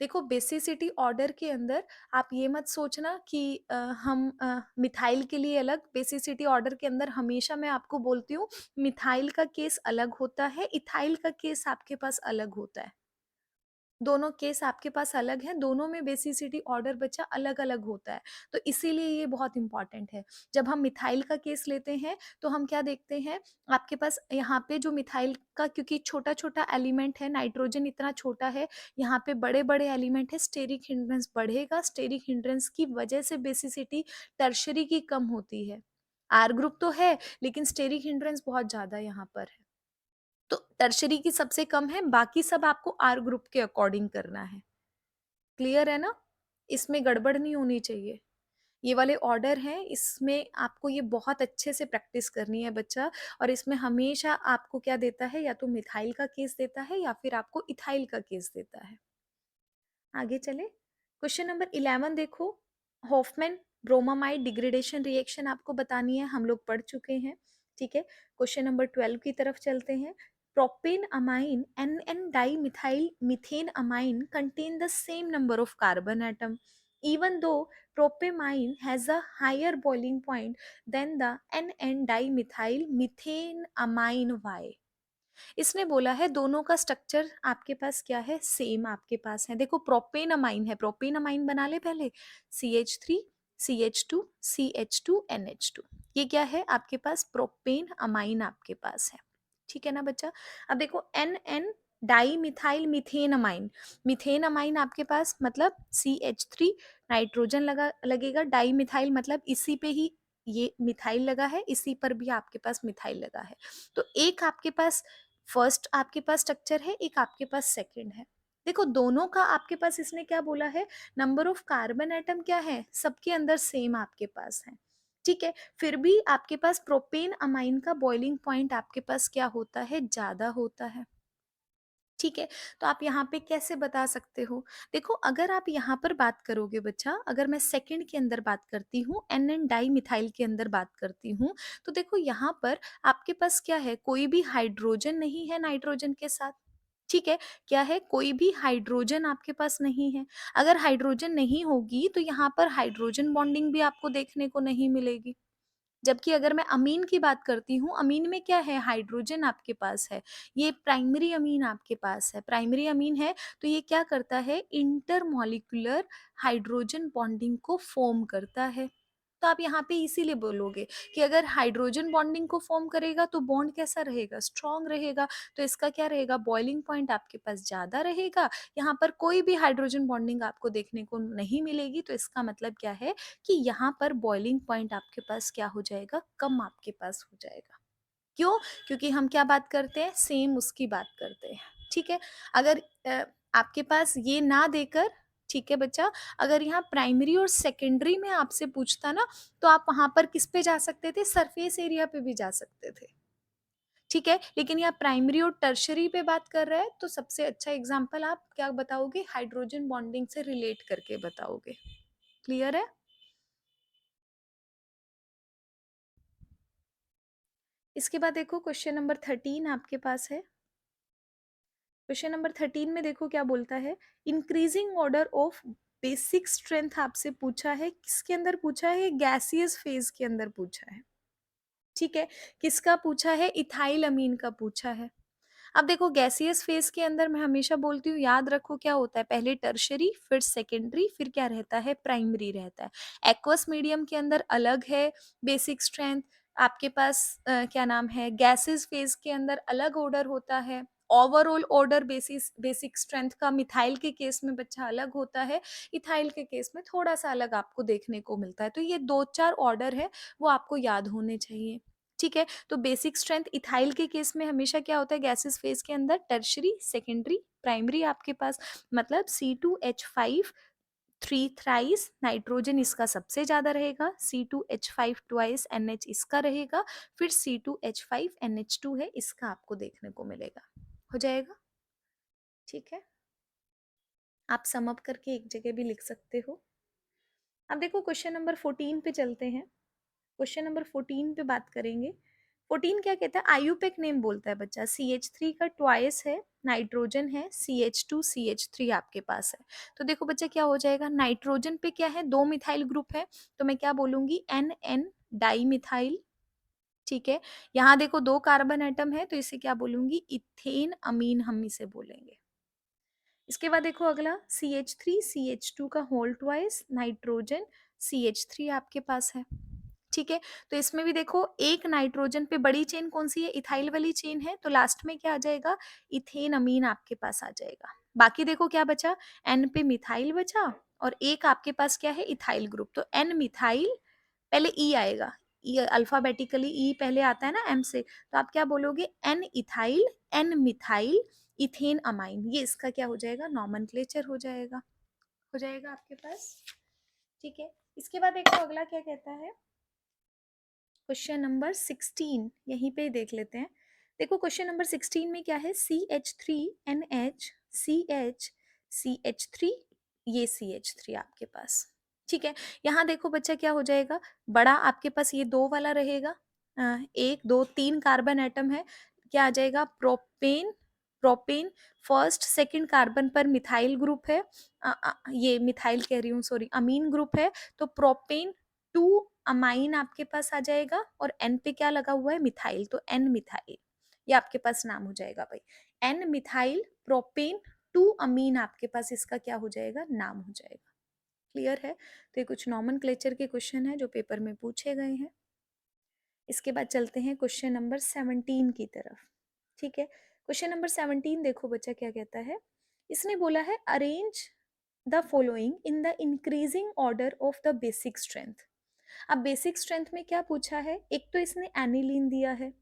देखो बेसिसिटी ऑर्डर के अंदर आप ये मत सोचना कि हम मिथाइल के लिए अलग, बेसिसिटी ऑर्डर के अंदर हमेशा मैं आपको बोलती हूँ मिथाइल का केस अलग होता है, इथाइल का केस आपके पास अलग होता है। दोनों केस आपके पास अलग हैं, दोनों में बेसिसिटी ऑर्डर बच्चा अलग-अलग होता है। तो इसीलिए ये बहुत इम्पोर्टेंट है। जब हम मिथाइल का केस लेते हैं, तो हम क्या देखते हैं, आपके पास यहाँ पे जो मिथाइल का, क्योंकि छोटा-छोटा एलिमेंट है, नाइट्रोजन इतना छोटा है, यहाँ पे बड़े-बड़े एलिमेंट है, स्टेरिक हिंड्रेंस बढ़ेगा, स्टेरिक हिंड्रेंस की वजह से बेसिसिटी टर्शियरी की कम होती है। आर ग्रुप तो है, लेकिन स्टेरिक हिंड्रेंस बहुत ज़्यादा यहाँ पर है। तो टर्शरी की सबसे कम है, बाकी सब आपको आर ग्रुप के अकॉर्डिंग करना है। क्लियर है ना? इसमें गड़बड़ नहीं होनी चाहिए। ये वाले ऑर्डर हैं, इसमें आपको ये बहुत अच्छे से प्रैक्टिस करनी है बच्चा, और इसमें हमेशा आपको क्या देता है, या तो मिथाइल का केस देता है या फिर आपको इथाइल का केस देता है। आगे चले, क्वेश्चन नंबर 11 देखो। हॉफमैन ब्रोमामाइड डिग्रेडेशन रिएक्शन आपको बतानी है, हम लोग पढ़ चुके हैं। ठीक है, क्वेश्चन नंबर 12 की तरफ चलते हैं। Propane amine N N di methyl methane amine contain the same number of carbon atom even though propamine has a higher boiling point than the NN dimethyl methane amine Y। इसने बोला है दोनों का structure आपके पास क्या है, same आपके पास है। देखो प्रोपेन अमाइन है, प्रोपेन अमाइन बना ले पहले, CH3 CH2 CH2 NH2, ये क्या है आपके पास, प्रोपेन अमाइन आपके पास है। ठीक है ना बच्चा? अब देखो N N di methyl methane amine, methane amine आपके पास मतलब CH3, नाइट्रोजन लगा लगेगा, डाई मिथाइल मतलब इसी पे ही ये मिथाइल लगा है, इसी पर भी आपके पास मिथाइल लगा है। तो एक आपके पास फर्स्ट आपके पास स्ट्रक्चर है, एक आपके पास सेकंड है। देखो दोनों का आपके पास इसने क्या बोला है, नंबर ऑफ कार्बन एटम क्या है, सबके अंदर सेम आपके पास है। ठीक है, फिर भी आपके पास प्रोपेन अमाइन का बॉइलिंग पॉइंट आपके पास क्या होता है, ज्यादा होता है। ठीक है, तो आप यहाँ पे कैसे बता सकते हो, देखो अगर आप यहाँ पर बात करोगे बच्चा, अगर मैं सेकंड के अंदर बात करती हूँ, एन एन डाई मिथाइल के अंदर बात करती हूँ, तो देखो यहाँ पर आपके पास क्या है, कोई भी हाइड्रोजन नहीं है नाइट्रोजन के साथ। ठीक है, क्या है, कोई भी हाइड्रोजन आपके पास नहीं है। अगर हाइड्रोजन नहीं होगी तो यहाँ पर हाइड्रोजन बॉन्डिंग भी आपको देखने को नहीं मिलेगी। जबकि अगर मैं अमीन की बात करती हूँ, अमीन में क्या है, हाइड्रोजन आपके पास है, ये प्राइमरी अमीन आपके पास है, प्राइमरी अमीन है, तो ये क्या करता है, इंटरमॉलिक्यूलर हाइड्रोजन बॉन्डिंग को फॉर्म करता है। तो आप यहाँ पे इसीलिए बोलोगे कि अगर हाइड्रोजन बॉन्डिंग को फॉर्म करेगा तो बॉन्ड कैसा रहेगा, स्ट्रॉन्ग रहेगा, तो इसका क्या रहेगा, बॉइलिंग पॉइंट आपके पास ज्यादा रहेगा। यहाँ पर कोई भी हाइड्रोजन बॉन्डिंग आपको देखने को नहीं मिलेगी, तो इसका मतलब क्या है कि यहाँ पर बॉइलिंग पॉइंट आपके पास क्या हो जाएगा, कम आपके पास हो जाएगा। क्यों? क्योंकि हम क्या बात करते हैं, सेम उसकी बात करते हैं। ठीक है, अगर आपके पास ये ना देकर, ठीक है बच्चा, अगर यहाँ प्राइमरी और सेकेंडरी में आपसे पूछता ना, तो आप वहां पर किस पे जा सकते थे, सरफेस एरिया पे भी जा सकते थे। ठीक है, लेकिन यहाँ प्राइमरी और टर्शरी पे बात कर रहा है, तो सबसे अच्छा एग्जाम्पल आप क्या बताओगे, हाइड्रोजन बॉन्डिंग से रिलेट करके बताओगे। क्लियर है? इसके बाद देखो क्वेश्चन नंबर 13 आपके पास है। क्वेश्चन नंबर 13 में देखो क्या बोलता है, increasing order of basic strength आपसे पूछा है, किसके अंदर पूछा है, गैसियस फेज के अंदर पूछा है। ठीक है, किसका पूछा है, इथाइल अमीन का पूछा है। अब देखो गैसियस फेज के अंदर मैं हमेशा बोलती हूँ, याद रखो क्या होता है, पहले टर्शरी, फिर सेकेंडरी, फिर क्या रहता है, प्राइमरी रहता है। एक्वस मीडियम के अंदर अलग है बेसिक स्ट्रेंथ, आपके पास क्या नाम है, गैसेस फेज के अंदर अलग ऑर्डर होता है। Overall order basis basic strength का मिथाइल के केस में बच्चा अलग होता है, इथाइल के केस में थोड़ा सा अलग आपको देखने को मिलता है। तो ये दो चार ऑर्डर है, वो आपको याद होने चाहिए। ठीक है, तो बेसिक स्ट्रेंथ इथाइल के केस में हमेशा क्या होता है, गैसेस फेज के अंदर टर्शरी, सेकेंडरी, प्राइमरी आपके पास, मतलब C2H5 थ्री थ्राइस, नाइट्रोजन इसका सबसे ज्यादा रहेगा, C2H5 ट्वाइस NH इसका रहेगा, फिर C2H5 NH2 है, इसका आपको देखने को मिलेगा। हो जाएगा? ठीक है, आप सम अप करके एक जगह भी लिख सकते हो। अब देखो क्वेश्चन नंबर 14 पे चलते हैं। क्वेश्चन नंबर 14 पे बात करेंगे। 14 क्या कहता है, आयुपेक नेम बोलता है बच्चा, CH3 का ट्वाइस है, नाइट्रोजन है, CH2 CH3 आपके पास है। तो देखो बच्चा क्या हो जाएगा, नाइट्रोजन पे क्या है, दो मिथाइल ग्रुप है, तो मैं क्या बोलूंगी, NN डाई मिथाइल। ठीक है, यहाँ देखो दो कार्बन एटम है, तो इसे क्या बोलूंगी, इथेन अमीन हम इसे बोलेंगे। इसके बाद देखो अगला CH3 CH2 का होल ट्वाइस नाइट्रोजन CH3 आपके पास है। ठीक है, तो इसमें भी देखो एक नाइट्रोजन पे बड़ी चेन कौन सी है, इथाइल वाली चेन है, तो लास्ट में क्या आ जाएगा, इथेन अमीन आपके पास आ जाएगा। बाकी देखो क्या बचा, एन पे मिथाइल बचा और एक आपके पास क्या है, इथाइल ग्रुप, तो एन मिथाइल, पहले ई आएगा, ई अल्फाबेटिकली ई पहले आता है ना एम से, तो आप क्या बोलोगे, N ethyl N methyl ethane amine, ये इसका क्या हो जाएगा, नॉमेनक्लेचर हो जाएगा आपके पास। ठीक है, इसके बाद देखो अगला क्या कहता है, क्वेश्चन नंबर 16 यहीं पे ही देख लेते हैं। देखो क्वेश्चन नंबर 16 में क्या है, CH3NH CH ये CH3 आपके पास। ठीक है, यहाँ देखो बच्चा क्या हो जाएगा, बड़ा आपके पास ये दो वाला रहेगा, एक दो तीन कार्बन एटम है, क्या आ जाएगा, propane propane first second carbon पर मिथाइल ग्रुप है, ये मिथाइल कह रही हूँ सॉरी, अमीन ग्रुप है, तो प्रोपेन टू अमाइन आपके पास आ जाएगा और एन पे क्या लगा हुआ है, मिथाइल, तो एन मिथाइल, ये आपके पास नाम हो जाएगा भाई, एन मिथाइल प्रोपेन टू अमीन आपके पास इसका क्या हो जाएगा, नाम हो जाएगा। क्लियर है, तो ये कुछ नॉमेनक्लेचर के क्वेश्चन है जो पेपर में पूछे गए हैं। इसके बाद चलते हैं क्वेश्चन नंबर 17 की तरफ। ठीक है, क्वेश्चन नंबर 17 देखो बच्चा क्या कहता है, इसने बोला है arrange the following in the increasing order of the basic strength. अब बेसिक स्ट्रेंथ में क्या पूछा है, एक तो इसने एनिलीन दिया है,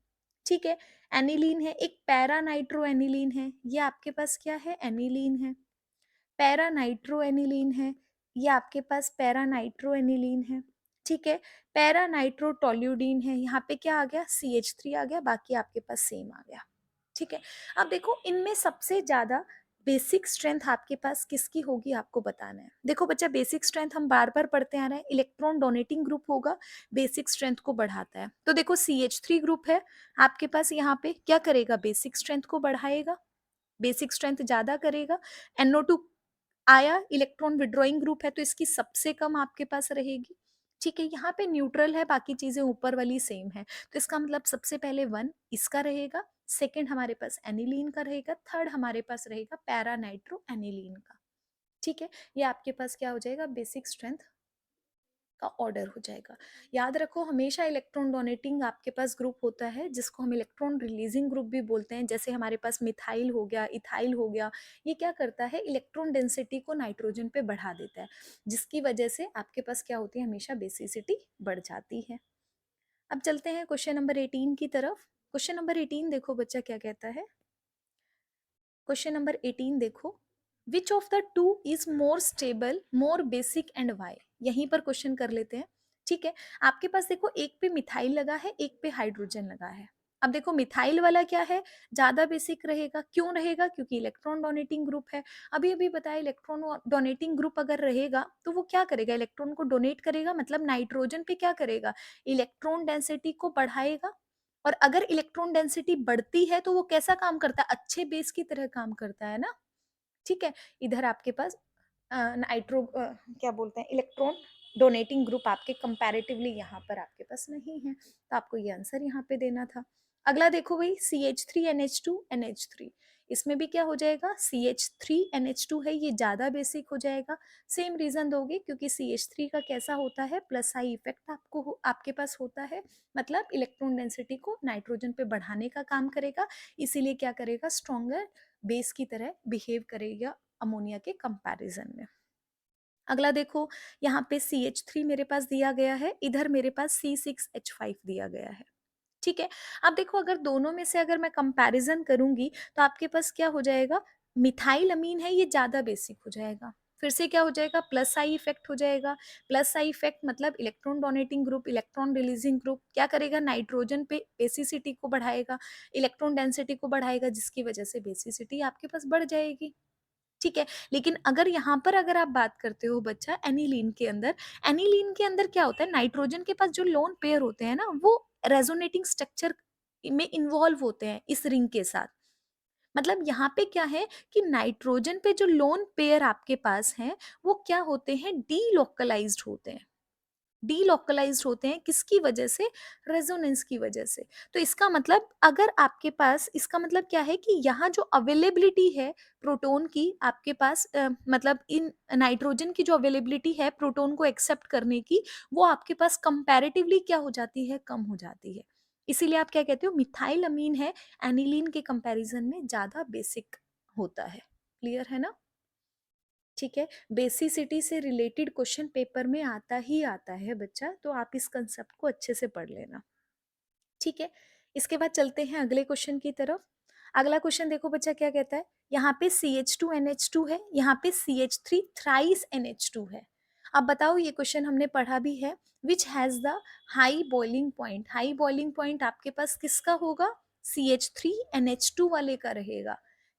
ठीक है, एनिलीन है, एक पैरा नाइट्रो एनिलीन है, ये आपके पास क्या है, एनिलीन है, पैरा नाइट्रो एनिलीन है, ये आपके पास पैरा नाइट्रो एनिलीन है। ठीक है, पैरा नाइट्रो टोल्यूडीन है, यहाँ पे क्या आ गया, CH3 आ गया, बाकी आपके पास सेम आ गया। ठीक है, अब देखो इनमें सबसे ज्यादा बेसिक स्ट्रेंथ आपके पास किसकी होगी आपको बताना है। देखो बच्चा बेसिक स्ट्रेंथ हम बार बार पढ़ते आ रहे हैं, इलेक्ट्रॉन डोनेटिंग ग्रुप होगा, बेसिक स्ट्रेंथ को बढ़ाता है, तो देखो CH3 ग्रुप है आपके पास, यहाँ पे क्या करेगा, बेसिक स्ट्रेंथ को बढ़ाएगा, बेसिक स्ट्रेंथ ज्यादा करेगा। NO2 आया, इलेक्ट्रॉन विड्रॉइंग ग्रुप है, तो इसकी सबसे कम आपके पास रहेगी। ठीक है, यहाँ पे न्यूट्रल है, बाकी चीजें ऊपर वाली सेम है, तो इसका मतलब सबसे पहले वन इसका रहेगा, सेकंड हमारे पास एनिलीन का रहेगा, थर्ड हमारे पास रहेगा पैरा नाइट्रो एनिलीन का। ठीक है, ये आपके पास क्या हो जाएगा, बेसिक स्ट्रेंथ का ऑर्डर हो जाएगा। याद रखो हमेशा इलेक्ट्रॉन डोनेटिंग आपके पास ग्रुप होता है, जिसको हम इलेक्ट्रॉन रिलीजिंग ग्रुप भी बोलते हैं, जैसे हमारे पास मिथाइल हो गया, इथाइल हो गया, ये क्या करता है, इलेक्ट्रॉन डेंसिटी को नाइट्रोजन पे बढ़ा देता है, जिसकी वजह से आपके पास क्या होती है, हमेशा बेसिसिटी बढ़ जाती है। अब चलते हैं क्वेश्चन नंबर 18 की तरफ। क्वेश्चन नंबर 18 देखो बच्चा क्या कहता है, क्वेश्चन नंबर 18 देखो, which of the two is more stable more basic and why, यहीं पर क्वेश्चन कर लेते हैं। ठीक है, आपके पास देखो एक पे मिथाइल लगा है, एक पे हाइड्रोजन लगा है। अब देखो मिथाइल वाला क्या है, ज्यादा बेसिक रहेगा, क्यों रहेगा, क्योंकि इलेक्ट्रॉन डोनेटिंग ग्रुप है। अभी अभी बताया, इलेक्ट्रॉन डोनेटिंग ग्रुप अगर रहेगा तो वो क्या करेगा, इलेक्ट्रॉन को डोनेट करेगा, मतलब नाइट्रोजन पे क्या करेगा, इलेक्ट्रॉन डेंसिटी को बढ़ाएगा। और अगर इलेक्ट्रॉन डेंसिटी बढ़ती है तो वो कैसा काम करता है, अच्छे बेस की तरह काम करता है ना। ठीक है, इधर आपके पास नाइट्रो क्या बोलते हैं, इलेक्ट्रॉन डोनेटिंग ग्रुप आपके कंपैरेटिवली यहाँ पर आपके पास नहीं है, तो आपको ये आंसर यहाँ पे देना था। अगला देखो भाई, CH3NH2NH3, इसमें भी क्या हो जाएगा, CH3NH2 है, ये ज्यादा बेसिक हो जाएगा। सेम रीजन दोगे, क्योंकि CH3 का कैसा होता है, प्लस आई इफेक्ट आपके पास होता है, मतलब इलेक्ट्रॉन डेंसिटी को नाइट्रोजन पे बढ़ाने का काम करेगा, इसीलिए क्या करेगा, स्ट्रॉन्गर बेस की तरह बिहेव करेगा अमोनिया के कंपैरिजन में। अगला देखो, यहाँ पे CH3 मेरे पास दिया गया है, इधर मेरे पास C6H5 दिया गया है। ठीक है, अब देखो अगर दोनों में से अगर मैं कंपैरिजन करूंगी तो आपके पास क्या हो जाएगा, मिथाइल अमीन है, ये ज्यादा बेसिक हो जाएगा, फिर से क्या हो जाएगा, प्लस आई इफेक्ट हो जाएगा। प्लस आई इफेक्ट मतलब electron donating group, electron releasing group क्या करेगा, नाइट्रोजन पे बेसिसिटी को बढ़ाएगा, इलेक्ट्रॉन डेंसिटी को बढ़ाएगा, जिसकी वजह से बेसिसिटी आपके पास बढ़ जाएगी। ठीक है, लेकिन अगर यहाँ पर अगर आप बात करते हो बच्चा एनिलीन के अंदर, एनिलीन के अंदर क्या होता है, नाइट्रोजन के पास जो लोन पेयर होते हैं ना, वो रेजोनेटिंग स्ट्रक्चर में इन्वॉल्व होते हैं इस रिंग के साथ। मतलब यहाँ पे क्या है कि नाइट्रोजन पे जो लोन पेयर आपके पास हैं, वो क्या होते हैं, डीलोकलाइज्ड होते हैं। डीलोकलाइज्ड होते हैं किसकी वजह से, रेजोनेंस की वजह से। तो इसका मतलब अगर आपके पास, इसका मतलब क्या है कि यहाँ जो अवेलेबिलिटी है प्रोटॉन की आपके पास, मतलब इन नाइट्रोजन की जो अवेलेबिलिटी है प्रोटॉन को एक्सेप्ट करने की, वो आपके पास कंपैरेटिवली क्या हो जाती है, कम हो जाती है। इसीलिए आप क्या कहते हो, मिथाइल अमीन है एनिलीन के कंपैरिजन में ज्यादा बेसिक होता है। क्लियर है ना? ठीक है, बेसिसिटी से रिलेटेड क्वेश्चन पेपर में आता ही आता है बच्चा, तो आप इस कंसेप्ट को अच्छे से पढ़ लेना। ठीक है, इसके बाद चलते हैं अगले क्वेश्चन की तरफ। अगला क्वेश्चन देखो बच्चा क्या कहता है, यहाँ पे CH2NH2 है, यहाँ पे CH3 थ्राइस NH2 है। अब बताओ, ये क्वेश्चन हमने पढ़ा भी है, विच has the high boiling point. High boiling point आपके पास किसका होगा, CH3NH2 वाले का रहेगा।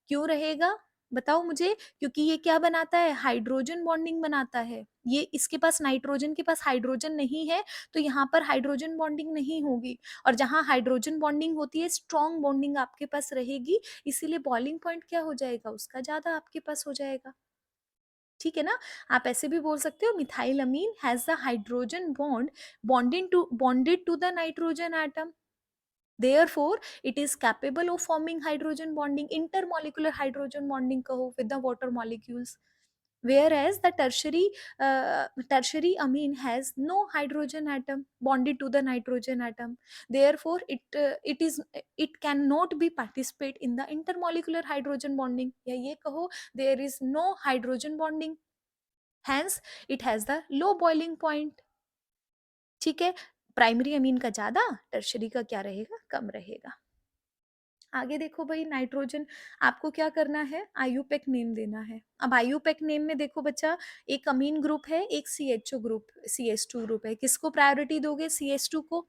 क्यों रहेगा, बताओ मुझे। क्योंकि ये क्या बनाता है, हाइड्रोजन बॉन्डिंग बनाता है। ये इसके पास, नाइट्रोजन के पास हाइड्रोजन नहीं है, तो यहाँ पर हाइड्रोजन बॉन्डिंग नहीं होगी। और जहां हाइड्रोजन बॉन्डिंग होती है, स्ट्रॉन्ग बॉन्डिंग आपके पास रहेगी, इसीलिए बॉइलिंग पॉइंट क्या हो जाएगा, उसका ज्यादा आपके पास हो जाएगा। ठीक है ना? आप ऐसे भी बोल सकते हो, methyl amine has the hydrogen bond bonded to the nitrogen atom, therefore it is capable of forming hydrogen bonding, intermolecular hydrogen bonding कहो with the water molecules, whereas the tertiary amine has no hydrogen atom bonded to the nitrogen atom, therefore it cannot be participate in the intermolecular hydrogen bonding, या ये कहो there is no hydrogen bonding, hence it has the low boiling point। ठीक है, primary amine का ज्यादा, tertiary का क्या रहेगा, कम रहेगा। आगे देखो भाई, नाइट्रोजन आपको क्या करना है, आयुपेक नेम देना है। अब आयुपेक नेम में देखो बच्चा, एक अमीन ग्रुप है, एक CHO ग्रुप, CH2 ग्रुप है, किसको प्रायोरिटी दोगे, CH2 को,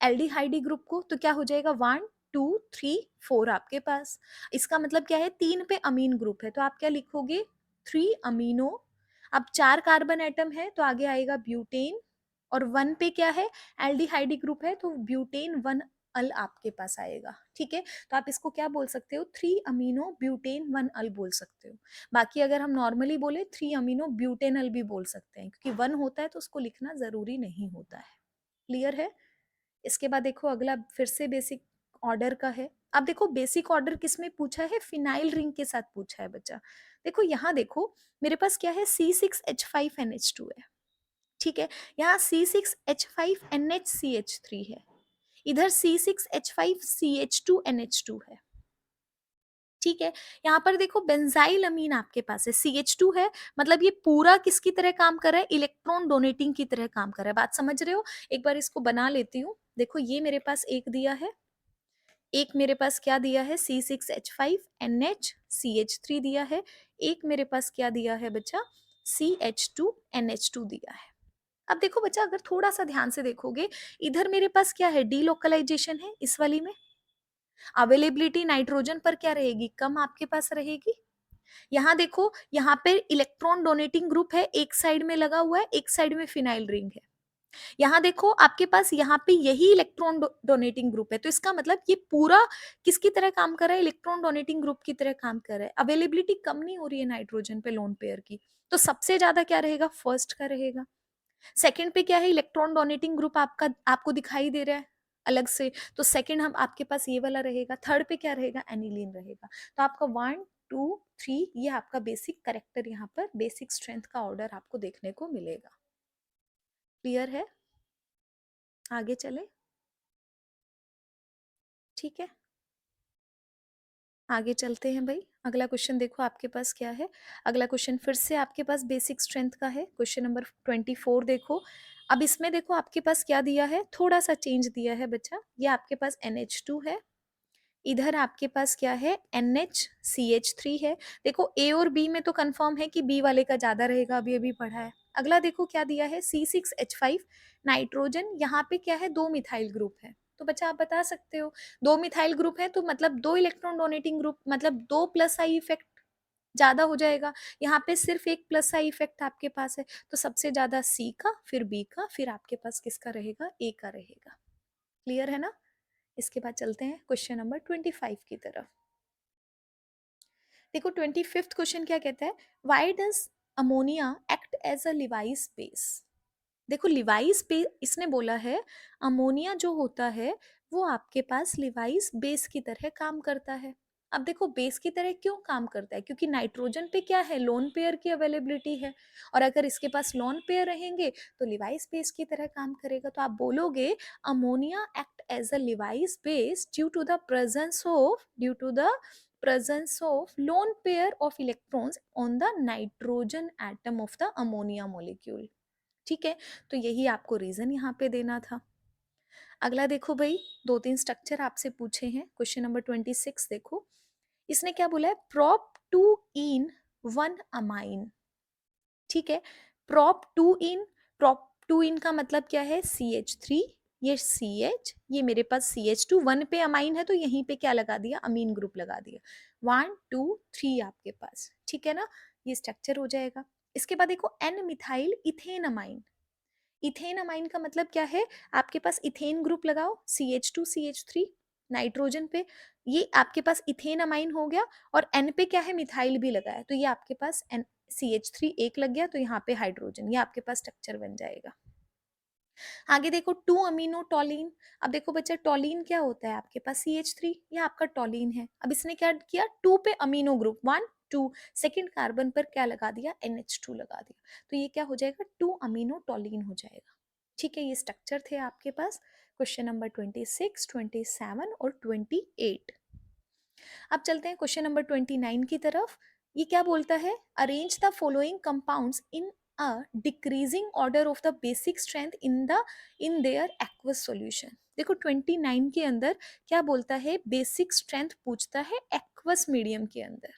एल्डिहाइडी ग्रुप को। तो क्या हो जाएगा, 1 2 3 4 आपके पास। इसका मतलब क्या है, 3 पे अमीन ग्रुप है, तो आप क्या लिखोगे, 3 अमीनो। अब 4 कार्बन एटम है, तो आगे आएगा ब्यूटेन, और 1 पे क्या है, एल्डिहाइडी ग्रुप है, तो ब्यूटेन 1 अल आपके पास आएगा। ठीक है, तो आप इसको क्या बोल सकते हो, 3 अमीनो ब्यूटेन 1 अल बोल सकते हो। बाकी अगर हम नॉर्मली बोले, 3 अमीनो ब्यूटेनल भी बोल सकते हैं, क्योंकि 1 होता है तो उसको लिखना जरूरी नहीं होता है। क्लियर है? इसके बाद देखो अगला फिर से बेसिक ऑर्डर का है। अब देखो बेसिक ऑर्डर किस में पूछा है, फिनाइल रिंग के साथ पूछा है बच्चा। देखो यहाँ देखो, मेरे पास क्या है, C6H5NH2 है। ठीक है, यहाँ C6H5NHCH3 है, इधर C6H5CH2NH2 है। ठीक है, यहाँ पर देखो बेंजाइल अमीन आपके पास है, CH2 है, मतलब ये पूरा किसकी तरह काम कर रहा है, इलेक्ट्रॉन डोनेटिंग की तरह काम कर रहा है। बात समझ रहे हो? एक बार इसको बना लेती हूँ। देखो ये मेरे पास एक दिया है, एक मेरे पास क्या दिया है, C6H5NHCH3 दिया है, एक मेरे पास क्या दिया है बच्चा, CH2NH2 दिया है। अब देखो बच्चा, अगर थोड़ा सा ध्यान से देखोगे, इधर मेरे पास क्या है, डीलोकलाइजेशन है, इस वाली में अवेलेबिलिटी नाइट्रोजन पर क्या रहेगी, कम आपके पास रहेगी। यहाँ देखो, यहाँ पे इलेक्ट्रॉन डोनेटिंग ग्रुप है, एक साइड में लगा हुआ है, एक साइड में फिनाइल रिंग है। यहाँ देखो आपके पास, यहाँ पे यही इलेक्ट्रॉन डोनेटिंग ग्रुप है, तो इसका मतलब ये पूरा किसकी तरह काम कर रहा है, इलेक्ट्रॉन डोनेटिंग ग्रुप की तरह काम कर रहा है। अवेलेबिलिटी कम नहीं हो रही है नाइट्रोजन पे लोन पेयर की, तो सबसे ज्यादा क्या रहेगा, फर्स्ट का रहेगा। सेकंड पे क्या है, इलेक्ट्रॉन डोनेटिंग ग्रुप आपका, आपको दिखाई दे रहा है अलग से, तो सेकंड हम आपके पास ये वाला रहेगा। थर्ड पे क्या रहेगा, एनिलीन रहेगा। तो आपका 1 2 3 ये आपका बेसिक करेक्टर, यहाँ पर बेसिक स्ट्रेंथ का ऑर्डर आपको देखने को मिलेगा। क्लियर है? आगे चले, ठीक है, आगे चलते हैं भाई। अगला क्वेश्चन देखो आपके पास क्या है। अगला क्वेश्चन फिर से आपके पास बेसिक स्ट्रेंथ का है, क्वेश्चन नंबर 24 देखो। अब इसमें देखो आपके पास क्या दिया है, थोड़ा सा चेंज दिया है बच्चा। ये आपके पास NH2 है, इधर आपके पास क्या है, NHCH3 है। देखो A और B में तो कंफर्म है कि B वाले का ज्यादा रहेगा, अभी अभी पढ़ा है। अगला देखो क्या दिया है, C6H5 नाइट्रोजन, यहाँ पे क्या है, 2 मिथाइल ग्रुप है। तो बच्चा आप बता सकते हो, 2 मिथाइल ग्रुप है तो मतलब 2 इलेक्ट्रॉन डोनेटिंग ग्रुप, मतलब 2 प्लस आई इफेक्ट ज्यादा हो जाएगा। यहाँ पे सिर्फ एक प्लस आई इफेक्ट आपके पास है, तो सबसे ज्यादा C का, फिर B का, फिर आपके पास किसका रहेगा, A का रहेगा। क्लियर है ना? इसके बाद चलते हैं क्वेश्चन नंबर 25 की तरफ। देखो 25th क्वेश्चन क्या कहता है, why does ammonia act as a Lewis base. देखो लिवाइस पे इसने बोला है अमोनिया जो होता है वो आपके पास लिवाइस बेस की तरह काम करता है। अब देखो बेस की तरह क्यों काम करता है, क्योंकि नाइट्रोजन पे क्या है, लोन पेयर की अवेलेबिलिटी है, और अगर इसके पास लोन पेयर रहेंगे तो लिवाइस बेस की तरह काम करेगा। तो आप बोलोगे ammonia act as a Lewis base due to the presence of lone pair of electrons on the nitrogen atom of the ammonia molecule। ठीक है, तो यही आपको रीजन यहाँ पे देना था। अगला देखो भाई, दो तीन स्ट्रक्चर आपसे पूछे हैं। क्वेश्चन नंबर 26 देखो, इसने क्या बोला है, prop two en one amine. ठीक है, प्रोप टू इन का मतलब क्या है, CH3, ये CH, ये मेरे पास CH2, वन पे अमाइन है तो यहीं पे क्या लगा दिया, अमीन ग्रुप लगा दिया, 1 2 3 आपके पास। ठीक है ना, ये स्ट्रक्चर हो जाएगा। इसके बाद देखो N methyl ethane amine. Ethane amine का मतलब क्या है, आपके पास इथेन ग्रुप लगाओ, CH2 CH3 नाइट्रोजन पे, ये आपके पास इथेन अमाइन हो गया, और N पे क्या है, मिथाइल भी लगा है, तो ये आपके पास CH3 एक लग गया, तो यहाँ पे हाइड्रोजन, ये आपके पास स्ट्रक्चर बन जाएगा। आगे देखो 2 अमीनो टॉलिन। अब देखो बच्चा टॉलिन क्या होता है, आपके पास CH3, ये आपका टॉलिन है। अब इसने क्या किया, 2 पे अमीनो ग्रुप 1 2, सेकेंड कार्बन पर क्या लगा दिया, NH2 लगा दिया, तो ये क्या हो जाएगा, 2 अमीनो टॉलिन हो जाएगा। ठीक है, ये स्ट्रक्चर थे आपके पास क्वेश्चन नंबर 26 27 और 28। अब चलते हैं क्वेश्चन नंबर 29 की तरफ। ये क्या बोलता है, arrange the following compounds in a decreasing order of the basic strength in their aqueous solution. देखो 29 के अंदर क्या बोलता है, बेसिक स्ट्रेंथ पूछता है एक्वस मीडियम के अंदर।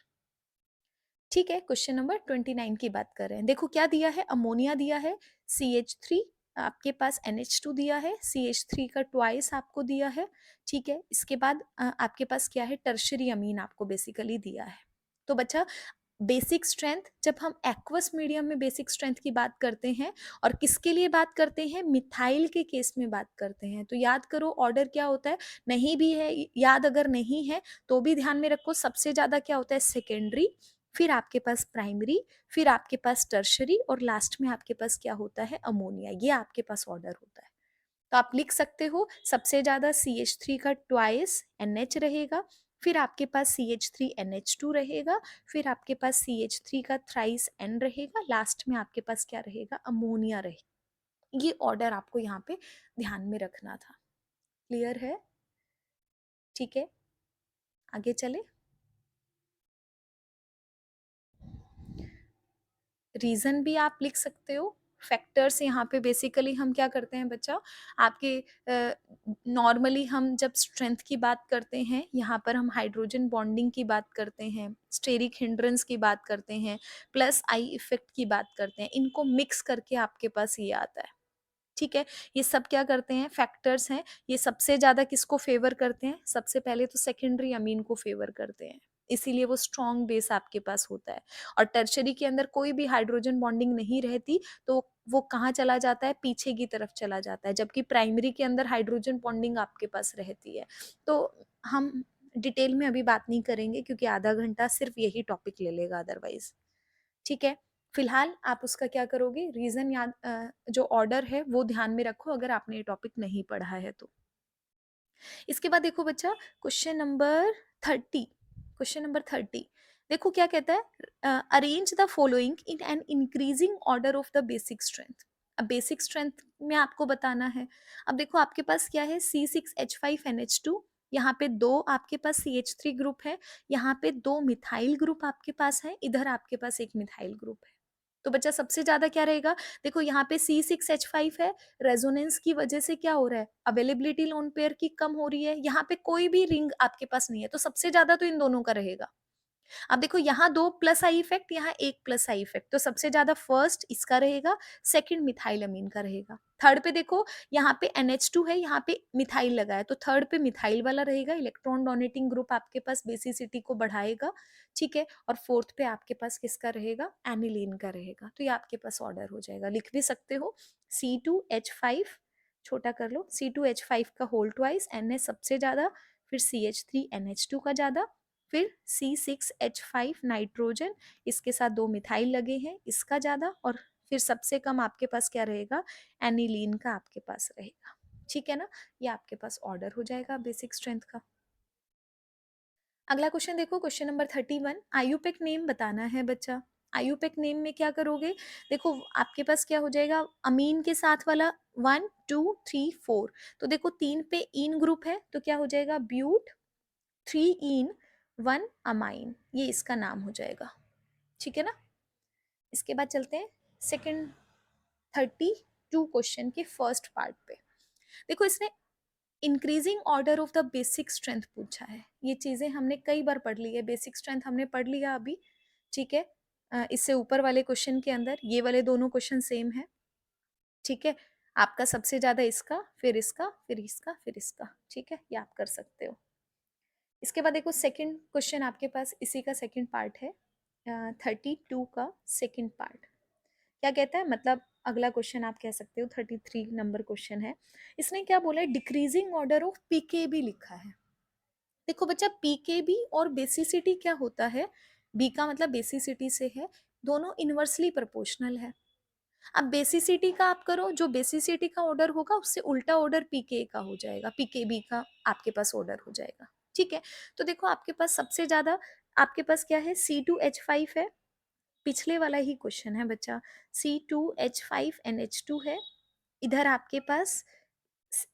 ठीक है, क्वेश्चन नंबर 29 की बात कर रहे हैं। देखो क्या दिया है, अमोनिया दिया है, CH3, आपके पास NH2 दिया है, CH3 का ट्वाइस आपको दिया है। ठीक है, इसके बाद आपके पास क्या है, टर्शरी अमीन आपको बेसिकली दिया है। तो बच्चा बेसिक स्ट्रेंथ, जब हम एक्वस मीडियम में बेसिक स्ट्रेंथ की बात करते हैं, और किसके लिए बात करते हैं, मिथाइल के केस में बात करते हैं, तो याद करो ऑर्डर क्या होता है, नहीं भी है याद, अगर नहीं है तो भी ध्यान में रखो, सबसे ज्यादा क्या होता है, सेकेंडरी, फिर आपके पास प्राइमरी, फिर आपके पास टर्शरी, और लास्ट में आपके पास क्या होता है, अमोनिया। ये आपके पास ऑर्डर होता है। तो आप लिख सकते हो सबसे ज्यादा CH3 का ट्वाइस NH रहेगा, फिर आपके पास CH3 NH2 रहेगा, फिर आपके पास CH3 का थ्राइस N रहेगा, लास्ट में आपके पास क्या रहेगा, अमोनिया रहेगा। ये ऑर्डर आपको यहाँ पे ध्यान में रखना था। क्लियर है? ठीक है, आगे चले। रीजन भी आप लिख सकते हो, फैक्टर्स यहाँ पे बेसिकली हम क्या करते हैं बच्चा, आपके नॉर्मली हम जब स्ट्रेंथ की बात करते हैं, यहाँ पर हम हाइड्रोजन बॉन्डिंग की बात करते हैं, स्टेरिक हिंड्रेंस की बात करते हैं, प्लस आई इफेक्ट की बात करते हैं, इनको मिक्स करके आपके पास ये आता है। ठीक है, ये सब क्या करते हैं, फैक्टर्स हैं। ये सबसे ज्यादा किसको फेवर करते हैं, सबसे पहले तो सेकेंडरी अमीन को फेवर करते हैं, इसीलिए वो स्ट्रॉन्ग बेस आपके पास होता है। और टर्शरी के अंदर कोई भी हाइड्रोजन बॉन्डिंग नहीं रहती, तो वो कहाँ चला जाता है, पीछे की तरफ चला जाता है, जबकि प्राइमरी के अंदर हाइड्रोजन बॉन्डिंग आपके पास रहती है। तो हम डिटेल में अभी बात नहीं करेंगे, क्योंकि आधा घंटा सिर्फ यही टॉपिक ले लेगा अदरवाइज। ठीक है, फिलहाल आप उसका क्या करोगे, रीजन याद, जो ऑर्डर है वो ध्यान में रखो, अगर आपने ये टॉपिक नहीं पढ़ा है तो। इसके बाद देखो बच्चा क्वेश्चन नंबर 30। क्वेश्चन नंबर 30 देखो क्या कहता है, arrange the following in an increasing order of the basic strength. अब बेसिक स्ट्रेंथ में आपको बताना है। अब देखो आपके पास क्या है, C6H5NH2, यहाँ पे दो आपके पास CH3 ग्रुप है, यहाँ पे दो मिथाइल ग्रुप आपके पास है, इधर आपके पास एक मिथाइल ग्रुप है। तो बच्चा सबसे ज्यादा क्या रहेगा, देखो यहाँ पे C6H5 है, रेजोनेंस की वजह से क्या हो रहा है, अवेलेबिलिटी लोन पेयर की कम हो रही है, यहाँ पे कोई भी रिंग आपके पास नहीं है, तो सबसे ज्यादा तो इन दोनों का रहेगा। अब देखो यहाँ दो प्लस आई इफेक्ट, यहाँ एक प्लस आई इफेक्ट, तो सबसे ज्यादा फर्स्ट इसका रहेगा, सेकंड मिथाइलअमीन का रहेगा। थर्ड पे देखो यहाँ पे NH2 है, यहाँ पे मिथाइल लगा है, तो थर्ड पे मिथाइल वाला रहेगा, इलेक्ट्रॉन डोनेटिंग ग्रुप आपके पास बेसिसिटी को बढ़ाएगा। ठीक है, और फोर्थ पे आपके पास किसका रहेगा, एनिलीन का रहेगा। तो ये आपके पास ऑर्डर हो जाएगा, लिख भी सकते हो C2H5, छोटा कर लो, C2H5 का होल ट्वाइस, NH सबसे ज्यादा, फिर CH3NH2 का ज्यादा, फिर C6H5 नाइट्रोजन, इसके साथ दो मिथाइल लगे हैं, इसका ज्यादा, और फिर सबसे कम आपके पास क्या रहेगा, एनिलीन का आपके पास रहेगा। ठीक है ना, ये आपके पास ऑर्डर हो जाएगा बेसिक स्ट्रेंथ का। अगला क्वेश्चन देखो, क्वेश्चन नंबर 31, आयुपेक नेम बताना है बच्चा। आयुपेक नेम में क्या करोगे, देखो आपके पास क्या हो जाएगा, अमीन के साथ वाला 1 2 3 4, तो देखो 3 पे इन ग्रुप है तो क्या हो जाएगा, ब्यूट, 3 इन 1 अमाइन, ये इसका नाम हो जाएगा। ठीक है ना, इसके बाद चलते हैं सेकंड 32 क्वेश्चन के फर्स्ट पार्ट पे। देखो इसने increasing order of the basic strength पूछा है, ये चीजें हमने कई बार पढ़ ली है, बेसिक स्ट्रेंथ हमने पढ़ लिया अभी। ठीक है, इससे ऊपर वाले क्वेश्चन के अंदर ये वाले दोनों क्वेश्चन सेम है। ठीक है, आपका सबसे ज्यादा इसका, फिर इसका, फिर इसका, फिर इसका। ठीक है, ये आप कर सकते हो। इसके बाद देखो सेकंड क्वेश्चन आपके पास इसी का सेकंड पार्ट है, 32 का सेकंड पार्ट। क्या कहता है, मतलब अगला क्वेश्चन आप कह सकते हो, 33 नंबर क्वेश्चन है। इसने क्या बोला है, डिक्रीजिंग ऑर्डर ऑफ पीकेबी लिखा है। देखो बच्चा, पीकेबी और बेसिसिटी क्या होता है, बी का मतलब बेसिसिटी से है, दोनों इनवर्सली प्रोपोर्शनल है। अब बेसिसिटी का आप करो, जो बेसिसिटी का ऑर्डर होगा उससे उल्टा ऑर्डर पीके का हो जाएगा, पीकेबी का आपके पास ऑर्डर हो जाएगा। ठीक है, तो देखो आपके पास सबसे ज्यादा आपके पास क्या है, C2H5 है, पिछले वाला ही क्वेश्चन है बच्चा, C2H5NH2 है, इधर आपके पास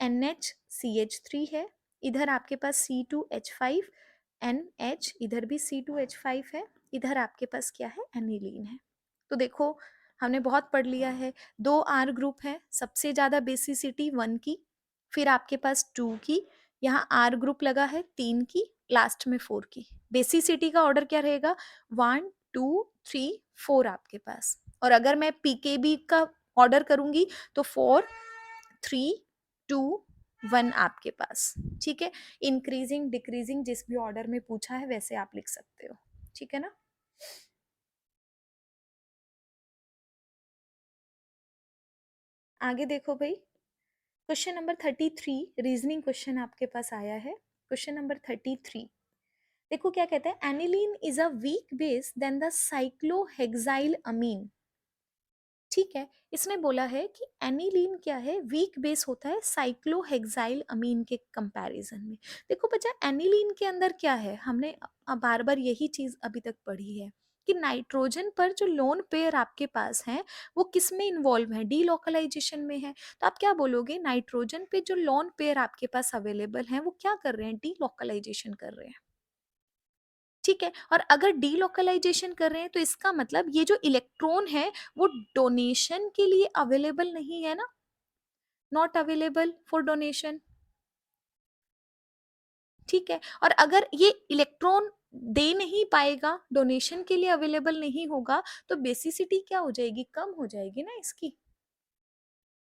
NHCH3 है, इधर आपके पास C2H5NH, इधर भी C2H5 है, इधर आपके पास क्या है, एनिलीन है। तो देखो हमने बहुत पढ़ लिया है, 2 R ग्रुप है, सबसे ज्यादा बेसिसिटी 1 की, फिर आपके पास 2 की, यहाँ R ग्रुप लगा है 3 की, लास्ट में 4 की। बेसिसिटी का ऑर्डर क्या रहेगा, 1 2 3 4 आपके पास। और अगर मैं पीकेबी का ऑर्डर करूंगी तो 4 3 2 1 आपके पास। ठीक है, इंक्रीजिंग डिक्रीजिंग जिस भी ऑर्डर में पूछा है वैसे आप लिख सकते हो। ठीक है ना, आगे देखो भाई, क्वेश्चन नंबर 33 रीजनिंग क्वेश्चन आपके पास आया है। क्वेश्चन नंबर 33, देखो क्या कहता है, aniline is a weak base than the cyclohexylamine. ठीक है, इसमें बोला है कि एनिलीन क्या है, वीक बेस होता है साइक्लोहेक्साइल अमीन के कंपैरिजन में। देखो बच्चा, एनिलीन के अंदर क्या है, हमने बार बार यही चीज अभी तक पढ़ी है कि नाइट्रोजन पर जो लोन पेयर आपके पास है वो किस में इन्वॉल्व है, डीलोकलाइजेशन में है। तो आप क्या बोलोगे, नाइट्रोजन पे जो लोन पेयर आपके पास अवेलेबल है वो क्या कर रहे हैं, डीलोकलाइजेशन कर रहे हैं। ठीक है, और अगर डीलोकलाइजेशन कर रहे हैं तो इसका मतलब ये जो इलेक्ट्रॉन है वो डोनेशन के लिए अवेलेबल नहीं है ना, नॉट अवेलेबल फॉर डोनेशन। ठीक है, और अगर ये इलेक्ट्रॉन दे नहीं पाएगा, डोनेशन के लिए अवेलेबल नहीं होगा, तो बेसिसिटी क्या हो जाएगी, कम हो जाएगी ना इसकी।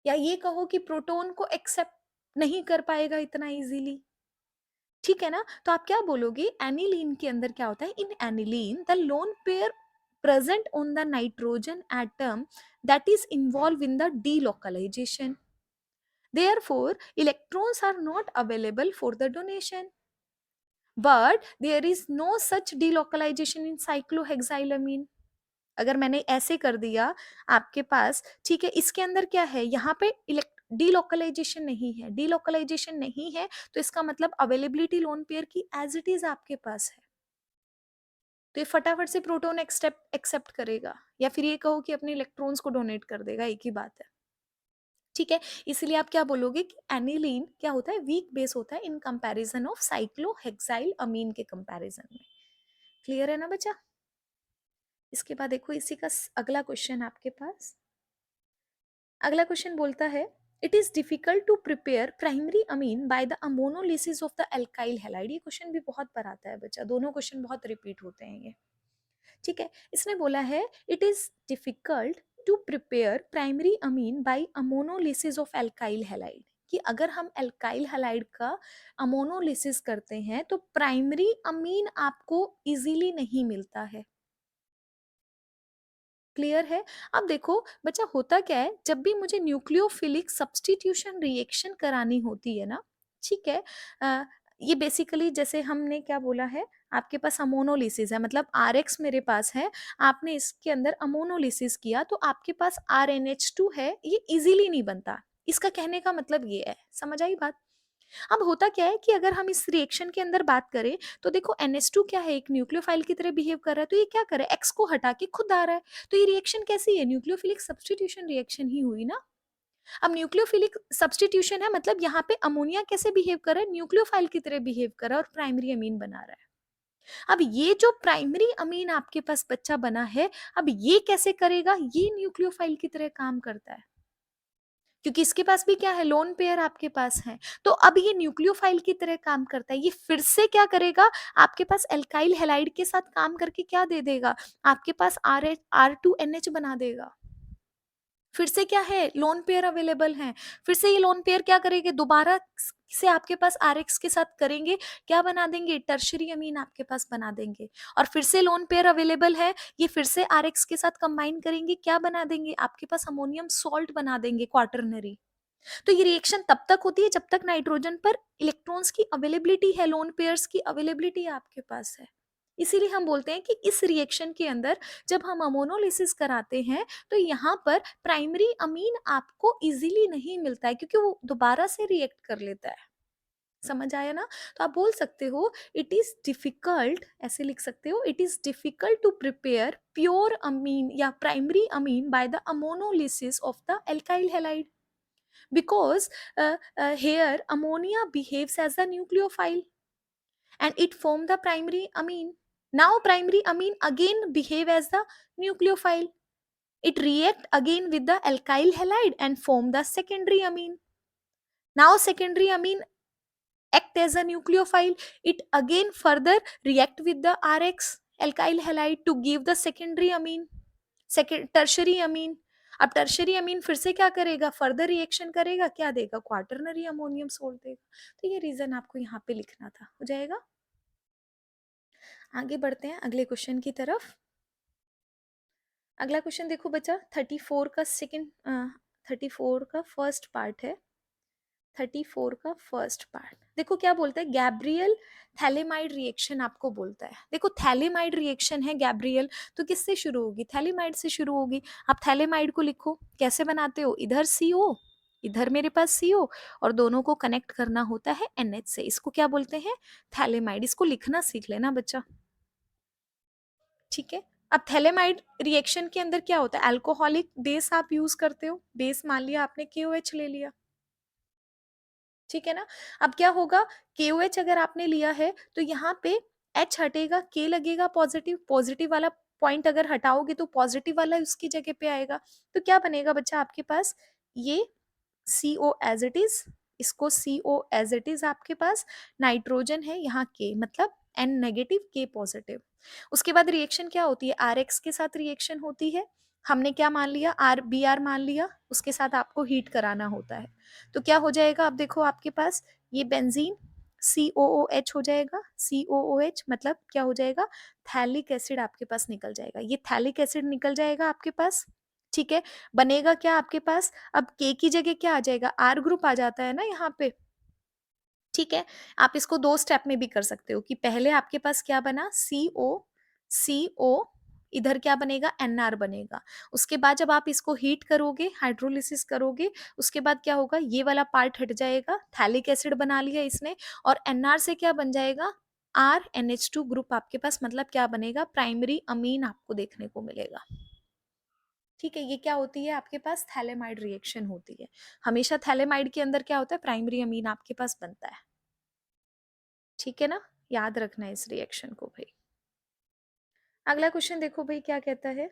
या ये कहो कि प्रोटॉन को एक्सेप्ट नहीं कर पाएगा इतना इजीली। ठीक है ना, तो आप क्या बोलोगे, एनिलीन के अंदर क्या होता है, in aniline the lone pair present on the nitrogen atom that is involved in the delocalization. Therefore, electrons are not available for the donation. But there is no such delocalization in cyclohexylamine. अगर मैंने ऐसे कर दिया आपके पास, ठीक है, इसके अंदर क्या है, यहाँ पे डीलोकलाइजेशन नहीं है, डीलोकलाइजेशन नहीं है तो इसका मतलब अवेलेबिलिटी लोन पेयर की एज इट इज आपके पास है, तो ये फटाफट से प्रोटॉन एक्सेप्ट करेगा, या फिर ये कहो कि अपने इलेक्ट्रॉन्स को डोनेट कर देगा, एक ही बात है। ठीक है, इसलिए आप क्या बोलोगे कि एनिलीन क्या होता है, वीक बेस होता है इन कंपैरिजन ऑफ साइक्लोहेक्साइल अमीन के कंपैरिजन में। क्लियर है ना बच्चा, इसके बाद देखो इसी का अगला क्वेश्चन आपके पास, अगला क्वेश्चन बोलता है, it is difficult to prepare primary amine by the ammonolysis of the alkyl halide. ये क्वेश्चन भी बहुत बार आता है बच्चा, दोनों क्वेश्चन बहुत रिपीट होते हैं ये। ठीक है, इसने बोला है, it is difficult to prepare primary amine by ammonolysis of alkyl halide, कि अगर हम एल्काइल हैलाइड का अमोनोलिसिस करते हैं तो प्राइमरी अमीन आपको इजीली नहीं मिलता है। क्लियर है, अब देखो बच्चा होता क्या है, जब भी मुझे न्यूक्लियोफिलिक सब्स्टिट्यूशन रिएक्शन करानी होती है ना, ठीक है, ये बेसिकली जैसे हमने क्या बोला है, आपके पास अमोनोलिसिस है, मतलब आरएक्स मेरे पास है, आपने इसके अंदर अमोनोलिसिस किया तो आपके पास आरएनएच2 है, ये इजीली नहीं बनता। इसका कहने का मतलब ये है, समझ आई बात? अब होता क्या है कि अगर हम इस रिएक्शन के अंदर बात करें तो देखो NH2 क्या है, एक न्यूक्लियोफाइल की तरह बिहेव कर रहा है, तो ये क्या करे, एक्स को हटा के खुद आ रहा है। तो ये रिएक्शन कैसी है, न्यूक्लियोफिलिक सब्स्टिट्यूशन रिएक्शन ही हुई ना। अब न्यूक्लियोफिलिक सब्स्टिट्यूशन है, मतलब यहाँ पे अमोनिया कैसे बिहेव कर रहा है, न्यूक्लियोफाइल की तरह बिहेव कर रहा है और प्राइमरी अमीन बना रहा है। अब ये जो प्राइमरी अमीन आपके पास बच्चा बना है, अब ये कैसे करेगा, ये न्यूक्लियोफाइल की तरह काम करता है, क्योंकि इसके पास भी क्या है, लोन पेयर आपके पास है। तो अब ये न्यूक्लियोफाइल की तरह काम करता है, ये फिर से क्या करेगा, आपके पास एल्काइल हैलाइड के साथ काम करके क्या दे देगा, आपके पास R2NH बना देगा। फिर से क्या है, लोन पेयर अवेलेबल है, फिर से ये लोन पेयर क्या करेंगे, दोबारा से आपके पास आरएक्स के साथ करेंगे, क्या बना देंगे, टर्शरी अमीन आपके पास बना देंगे। और फिर से लोन पेयर अवेलेबल है, ये फिर से आरएक्स के साथ कंबाइन करेंगे, क्या बना देंगे, आपके पास अमोनियम सॉल्ट बना देंगे क्वार्टरनरी। तो ये रिएक्शन तब तक होती है जब तक नाइट्रोजन पर इलेक्ट्रॉन्स की अवेलेबिलिटी है, लोन पेयर्स की अवेलेबिलिटी आपके पास है। इसीलिए हम बोलते हैं कि इस रिएक्शन के अंदर जब हम अमोनोलिसिस कराते हैं तो यहाँ पर प्राइमरी अमीन आपको इजीली नहीं मिलता है, क्योंकि वो दोबारा से रिएक्ट कर लेता है। समझ आया ना? तो आप बोल सकते हो इट इज डिफिकल्ट, ऐसे लिख सकते हो, it is difficult to prepare pure amine या primary amine by the ammonolysis of the alkyl halide, because here ammonia behaves as a nucleophile and it form the primary amine. Now primary amine again behave as the nucleophile, it react again with the alkyl halide and form the secondary amine. Now secondary amine act as a nucleophile, it again further react with the Rx alkyl halide to give the secondary amine, second tertiary अमीन। अब tertiary अमीन फिर से क्या करेगा, further reaction करेगा, क्या देगा, quaternary ammonium salt देगा। तो ये रीजन आपको यहाँ पे लिखना था, हो जाएगा। आगे बढ़ते हैं अगले क्वेश्चन की तरफ। अगला क्वेश्चन देखो बच्चा, 34 का फर्स्ट पार्ट है। 34 का फर्स्ट पार्ट देखो क्या बोलता है, गैब्रियल थैलेमाइड रिएक्शन आपको बोलता है। देखो थैलेमाइड रिएक्शन है गैब्रियल, तो किससे शुरू होगी, थैलेमाइड से शुरू होगी। आप थैलेमाइड को लिखो, कैसे बनाते हो, इधर CO, इधर मेरे पास CO, और दोनों को कनेक्ट करना होता है NH से, इसको क्या बोलते हैं, थैलेमाइड। इसको लिखना सीख लेना बच्चा, ठीक है। अब थैलेमाइड रिएक्शन के अंदर क्या होता है, अल्कोहलिक बेस आप यूज करते हो, बेस मान लिया आपने KOH ले लिया, ठीक है ना। अब क्या होगा, KOH अगर आपने लिया है तो यहाँ पे H हटेगा, K लगेगा पॉजिटिव, पॉजिटिव वाला पॉइंट अगर हटाओगे तो पॉजिटिव वाला उसकी जगह पे आएगा। तो क्या बनेगा बच्चा आपके पास, ये CO एज इट इज, इसको CO एज इट इज आपके पास, नाइट्रोजन है यहाँ K, मतलब N नेगेटिव K पॉजिटिव। उसके बाद रिएक्शन क्या होती है, RX के साथ रिएक्शन होती है, हमने क्या मान लिया, BR मान लिया, उसके साथ आपको हीट कराना होता है। तो क्या हो जाएगा, अब देखो आपके पास ये बेंजीन COOH हो जाएगा, COOH मतलब क्या हो जाएगा, थैलिक एसिड आपके पास निकल जाएगा, ये थैलिक एसिड निकल जाएगा आपके पास, ठीक है। बनेगा क्या आपके पास, अब K की जगह क्या आ जाएगा, R ग्रुप आ जाता है ना यहाँ पे, ठीक है। आप इसको दो स्टेप में भी कर सकते हो कि पहले आपके पास क्या बना, CO, इधर क्या बनेगा, NR बनेगा। उसके बाद जब आप इसको हीट करोगे, हाइड्रोलिसिस करोगे, उसके बाद क्या होगा, ये वाला पार्ट हट जाएगा, थैलिक एसिड बना लिया इसने, और NR से क्या बन जाएगा, RNH2 ग्रुप आपके पास, मतलब क्या बनेगा, प्राइमरी अमीन आपको देखने को मिलेगा, ठीक है। ये क्या होती है आपके पास, थैलेमाइड रिएक्शन होती है। हमेशा थैलेमाइड के अंदर क्या होता है, प्राइमरी अमीन आपके पास बनता है, ठीक है ना। याद रखना है इस रिएक्शन को भाई। अगला क्वेश्चन देखो भाई क्या कहता है,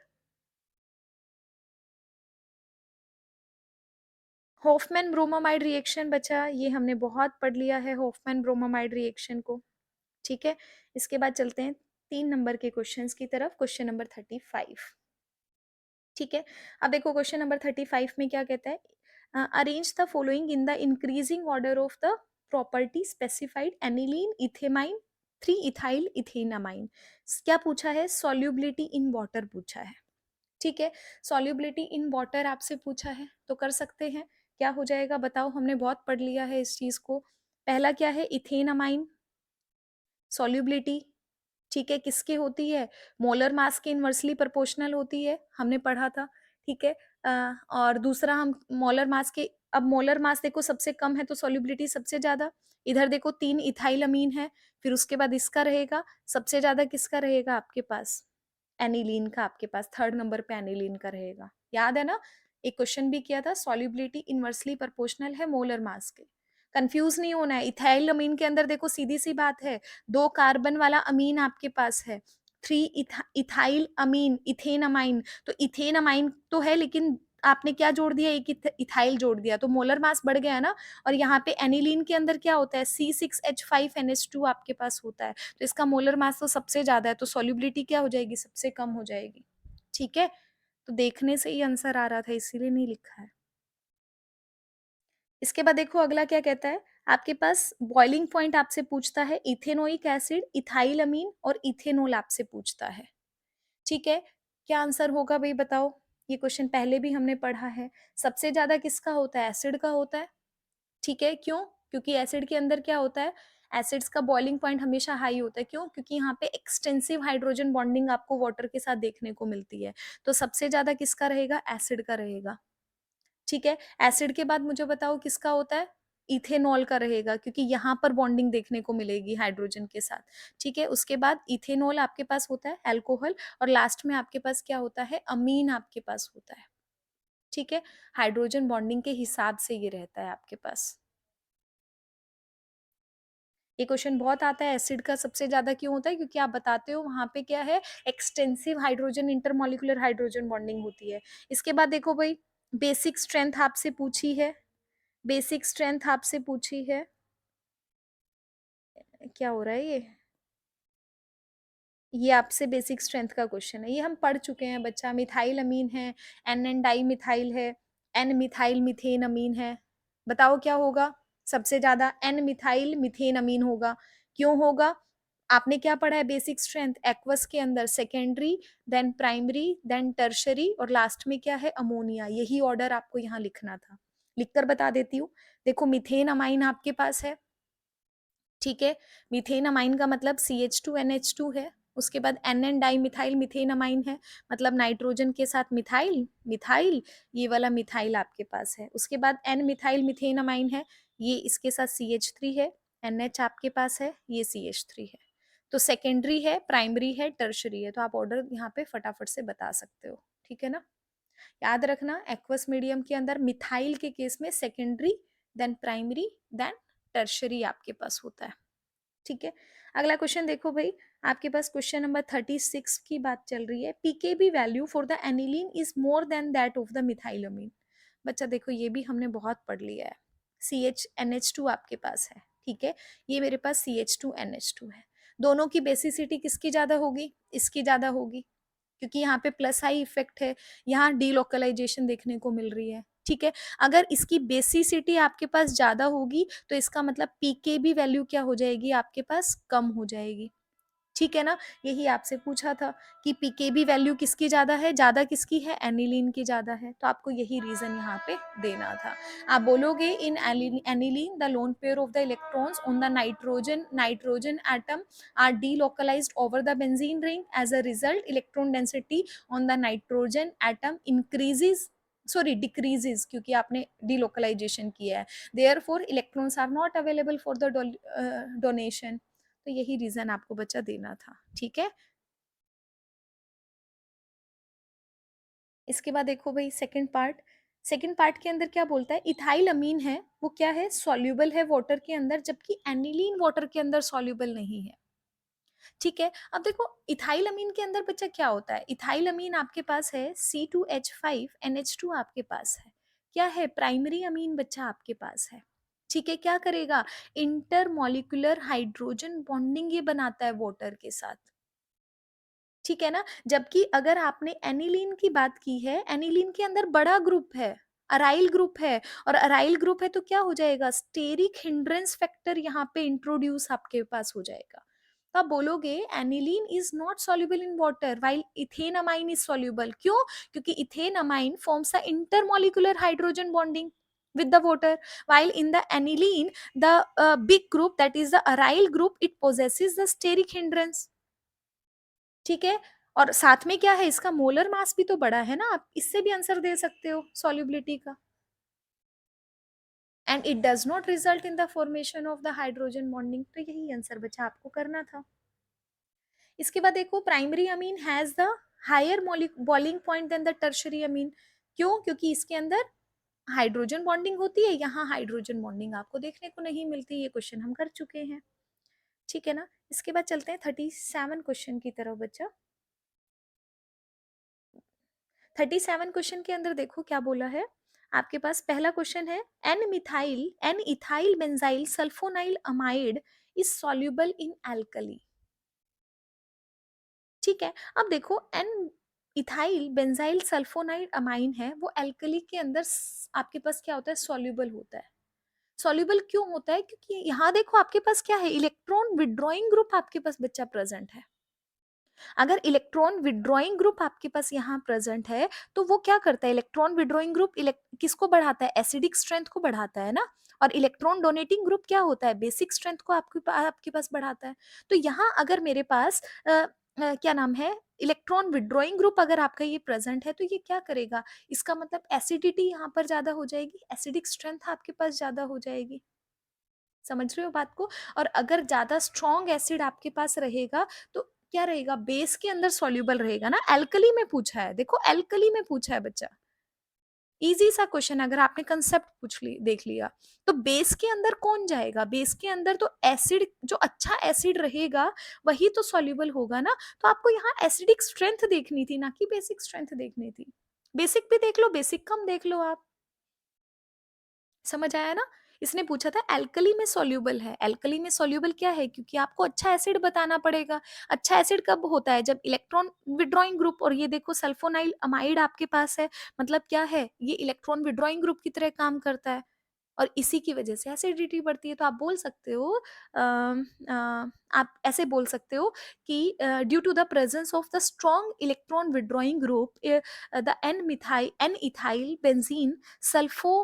होफमैन ब्रोमामाइड रिएक्शन बचा, ये हमने बहुत पढ़ लिया है होफमैन ब्रोमामाइड रिएक्शन को, ठीक है। इसके बाद चलते हैं 3 नंबर के क्वेश्चंस की तरफ, क्वेश्चन नंबर 35, ठीक है। अब देखो क्वेश्चन नंबर 35 में क्या कहता है, arrange the following in the increasing order of the property specified aniline ethanamine 3 ethyl ethanamine. क्या पूछा है, सॉल्युबिलिटी इन वाटर पूछा है, ठीक है। सॉल्युबिलिटी इन वाटर आपसे पूछा है तो कर सकते हैं, क्या हो जाएगा बताओ, हमने बहुत पढ़ लिया है इस चीज को। पहला क्या है, इथेनामाइन सॉल्युबिलिटी, ठीक है, किसके होती है? मोलर मास के इनवर्सली प्रोपोर्शनल होती है, हमने पढ़ा था, ठीक है। और दूसरा हम मोलर मास के, अब मोलर मास देखो सबसे कम है तो सॉल्युबिलिटी सबसे ज्यादा। इधर देखो 3 इथाइल अमीन है, फिर उसके बाद इसका रहेगा, सबसे ज्यादा किसका रहेगा आपके पास? एनिलीन का आपके पास थर्ड नंबर पे एनिलीन का रहेगा। याद है ना, एक क्वेश्चन भी किया था, सॉल्युबिलिटी इनवर्सली प्रोपोर्शनल है मोलर मास के। कंफ्यूज नहीं होना है, इथाइल अमीन के अंदर देखो सीधी सी बात है, 2 कार्बन वाला अमीन आपके पास है, 3 इथाइल अमीन, इथेन अमाइन, तो इथेन अमाइन तो है लेकिन आपने क्या जोड़ दिया, एक इथाइल जोड़ दिया, तो मोलर मास बढ़ गया ना। और यहाँ पे एनिलीन के अंदर क्या होता है, C6H5NH2 आपके पास होता है, तो इसका मोलर मास तो सबसे ज्यादा है, तो सॉल्युबिलिटी क्या हो जाएगी, सबसे कम हो जाएगी। ठीक है, तो देखने से ही आंसर आ रहा था, इसीलिए नहीं लिखा है। इसके बाद देखो अगला क्या कहता है, आपके पास बॉइलिंग पॉइंट आपसे पूछता है इथेनोइक एसिड, इथाइल अमीन और इथेनॉल आपसे पूछता है। ठीक है, क्या आंसर होगा भाई बताओ। ये क्वेश्चन पहले भी हमने पढ़ा है। सबसे ज्यादा किसका होता है, एसिड का होता है। ठीक है, क्यों? क्योंकि एसिड के अंदर क्या होता है, एसिड्स का बॉइलिंग पॉइंट हमेशा हाई होता है। क्यों? क्योंकि यहाँ पे एक्सटेंसिव हाइड्रोजन बॉन्डिंग आपको वाटर के साथ देखने को मिलती है, तो सबसे ज्यादा किसका रहेगा, एसिड का रहेगा। ठीक है, एसिड के बाद मुझे बताओ किसका होता है, इथेनॉल का रहेगा, क्योंकि यहाँ पर बॉन्डिंग देखने को मिलेगी हाइड्रोजन के साथ। ठीक है, उसके बाद इथेनॉल आपके पास होता है, अल्कोहल, और लास्ट में आपके पास क्या होता है, अमीन आपके पास होता है। ठीक है, हाइड्रोजन बॉन्डिंग के हिसाब से ये रहता है आपके पास। ये क्वेश्चन बहुत आता है, एसिड का सबसे ज्यादा क्यों होता है, क्योंकि आप बताते हो वहां पे क्या है, extensive hydrogen intermolecular hydrogen bonding होती है। इसके बाद देखो भाई, बेसिक स्ट्रेंथ आपसे पूछी है, बेसिक स्ट्रेंथ आपसे पूछी है, क्या हो रहा है ये आपसे बेसिक स्ट्रेंथ का क्वेश्चन है, ये हम पढ़ चुके हैं बच्चा। मिथाइल अमीन है, एन एन डाई मिथाइल है, एन मिथाइल मिथेन अमीन है। बताओ क्या होगा, सबसे ज्यादा एन मिथाइल मिथेन अमीन होगा। क्यों होगा? आपने क्या पढ़ा है, बेसिक स्ट्रेंथ, एक्वस के अंदर secondary, then primary, then tertiary, और लास्ट में क्या है, अमोनिया। यही ऑर्डर आपको यहाँ लिखना था, लिखकर बता देती हूँ। देखो मिथेन अमाइन आपके पास है, ठीक है, मीथेन अमाइन का मतलब CH2NH2 है। उसके बाद N N di methyl methane amine है, मतलब नाइट्रोजन के साथ मिथाइल, मिथाइल, ये वाला मिथाइल आपके पास है। उसके बाद एन मिथाइल मिथेन अमाइन है, ये इसके साथ CH3 है, NH आपके पास है, ये CH3 है। तो सेकेंडरी है, प्राइमरी है, टर्शरी है, तो आप ऑर्डर यहाँ पे फटाफट से बता सकते हो। ठीक है ना, याद रखना, एक्वस मीडियम के अंदर मिथाइल के केस में secondary, then primary, then tertiary आपके पास होता है। ठीक है, अगला क्वेश्चन देखो भाई, आपके पास क्वेश्चन नंबर 36 की बात चल रही है। PKb value for the aniline is more than that of the methylamine. बच्चा देखो ये भी हमने बहुत पढ़ लिया है। CHNH2 आपके पास है, ठीक है, ये मेरे पास CH2NH2 है। दोनों की बेसिसिटी किसकी ज्यादा होगी, इसकी ज्यादा होगी, क्योंकि यहाँ पे प्लस आई इफेक्ट है, यहाँ डीलोकलाइजेशन देखने को मिल रही है। ठीक है, अगर इसकी बेसिसिटी आपके पास ज्यादा होगी तो इसका मतलब पीकेबी वैल्यू क्या हो जाएगी, आपके पास कम हो जाएगी। ठीक है ना, यही आपसे पूछा था कि पीकेबी वैल्यू किसकी ज्यादा किसकी है, एनिलीन की ज्यादा है, तो आपको यही रीजन यहाँ पे देना था। आप बोलोगे in aniline the lone pair of the electrons on the nitrogen atom are delocalized over the benzene ring. As a result, electron density on the nitrogen atom decreases, क्योंकि आपने delocalization किया है। Therefore, electrons are not available for the donation. तो यही reason आपको बच्चा देना था। ठीक है, इसके बाद देखो भाई सेकंड पार्ट के अंदर क्या बोलता है, इथाइल अमीन है, वो क्या है, सॉल्यूबल है वाटर के अंदर, जबकि एनिलीन वाटर के अंदर सॉल्यूबल नहीं है। ठीक है, अब देखो इथाइल अमीन के अंदर बच्चा क्या होता है, इथाइल अमीन आपके पास है C2H5NH2 आपके पास है, क्या है, प्राइमरी अमीन बच्चा आपके पास है। ठीक है, क्या करेगा, इंटरमोलिकुलर हाइड्रोजन बॉन्डिंग ये बनाता है वाटर के साथ। ठीक है ना, जबकि अगर आपने एनिलीन की बात की है, एनिलीन के अंदर बड़ा ग्रुप है, अराइल ग्रुप है, और अराइल ग्रुप है तो क्या हो जाएगा, स्टेरिक हिंड्रेंस फैक्टर यहाँ पे इंट्रोड्यूस आपके पास हो जाएगा। तो आप बोलोगे aniline is not soluble in water while ethane amine is soluble. क्यों? क्योंकि ethane amine forms a intermolecular hydrogen bonding with the water, while in the aniline the big group, that is the aryl group, it possesses the steric hindrance. ठीक है, और साथ में क्या है, इसका मोलर मास भी तो बड़ा है ना, आप इससे भी आंसर दे सकते हो सॉल्युबिलिटी का। And it does not result in the formation of the hydrogen bonding, तो यही आंसर बचा, आपको करना था। इसके बाद देखो, primary amine has the higher boiling point than the tertiary amine. क्यों? क्योंकि इसके अंदर हाइड्रोजन बॉन्डिंग होती है, यहाँ हाइड्रोजन बॉन्डिंग आपको देखने को नहीं मिलती, ये क्वेश्चन हम कर चुके हैं, ठीक है ना। इसके बाद चलते हैं 37 क्वेश्चन की तरफ बच्चा। 37 क्वेश्चन के अंदर देखो क्या बोला है आपके पास। पहला क्वेश्चन है, N ethyl benzyl sulfonyl amide is soluble in alkali. ठीक है, अब देखो, N ethyl benzyl sulfonyl amine है, वो एल्कली के अंदर आपके पास क्या होता है, सॉल्युबल होता है। सॉल्युबल क्यों होता है? क्योंकि यहाँ देखो आपके पास क्या है, इलेक्ट्रॉन विड्रॉइंग ग्रुप आपके पास बच्चा प्रेजेंट है। अगर इलेक्ट्रॉन विड्रॉइंग ग्रुप आपके पास यहाँ प्रेजेंट है, तो वो क्या करता है, इलेक्ट्रॉन विड्रॉइंग ग्रुप किसको बढ़ाता है, एसिडिक स्ट्रेंथ को बढ़ाता है ना। और इलेक्ट्रॉन डोनेटिंग ग्रुप क्या होता है, बेसिक स्ट्रेंथ को आपके पास बढ़ाता है। तो यहाँ अगर मेरे पास क्या नाम है, इलेक्ट्रॉन विड्रॉइंग ग्रुप अगर आपका ये प्रेजेंट है, तो ये क्या करेगा, इसका मतलब एसिडिटी यहाँ पर ज्यादा हो जाएगी, एसिडिक स्ट्रेंथ आपके पास ज्यादा हो जाएगी। समझ रहे हो बात को? और अगर ज्यादा स्ट्रॉन्ग एसिड आपके पास रहेगा, तो क्या रहेगा, बेस के अंदर सॉल्युबल रहेगा ना। एल्कली में पूछा है, देखो एल्कली में पूछा है बच्चा, इजी सा क्वेश्चन, अगर आपने कंसेप्ट देख लिया, तो बेस के अंदर कौन जाएगा, बेस के अंदर तो एसिड, जो अच्छा एसिड रहेगा वही तो सॉल्युबल होगा ना। तो आपको यहाँ एसिडिक स्ट्रेंथ देखनी थी, ना कि बेसिक स्ट्रेंथ देखनी थी। बेसिक भी देख लो, बेसिक कम देख लो आप। समझ आया ना। इसने पूछा था एल्कली में सॉल्युबल है, एल्कली में सॉल्युबल क्या है, क्योंकि आपको अच्छा एसिड बताना पड़ेगा। अच्छा एसिड कब होता है, जब इलेक्ट्रॉन विड्रॉइंग ग्रुप, और ये देखो सल्फोनाइल अमाइड आपके पास है, मतलब क्या है, ये इलेक्ट्रॉन विड्रॉइंग ग्रुप की तरह काम करता है, और इसी की वजह से एसिडिटी बढ़ती है। तो आप बोल सकते हो, आप ऐसे बोल सकते हो कि due to the presence of the strong electron withdrawing group, the N ethyl benzene sulfo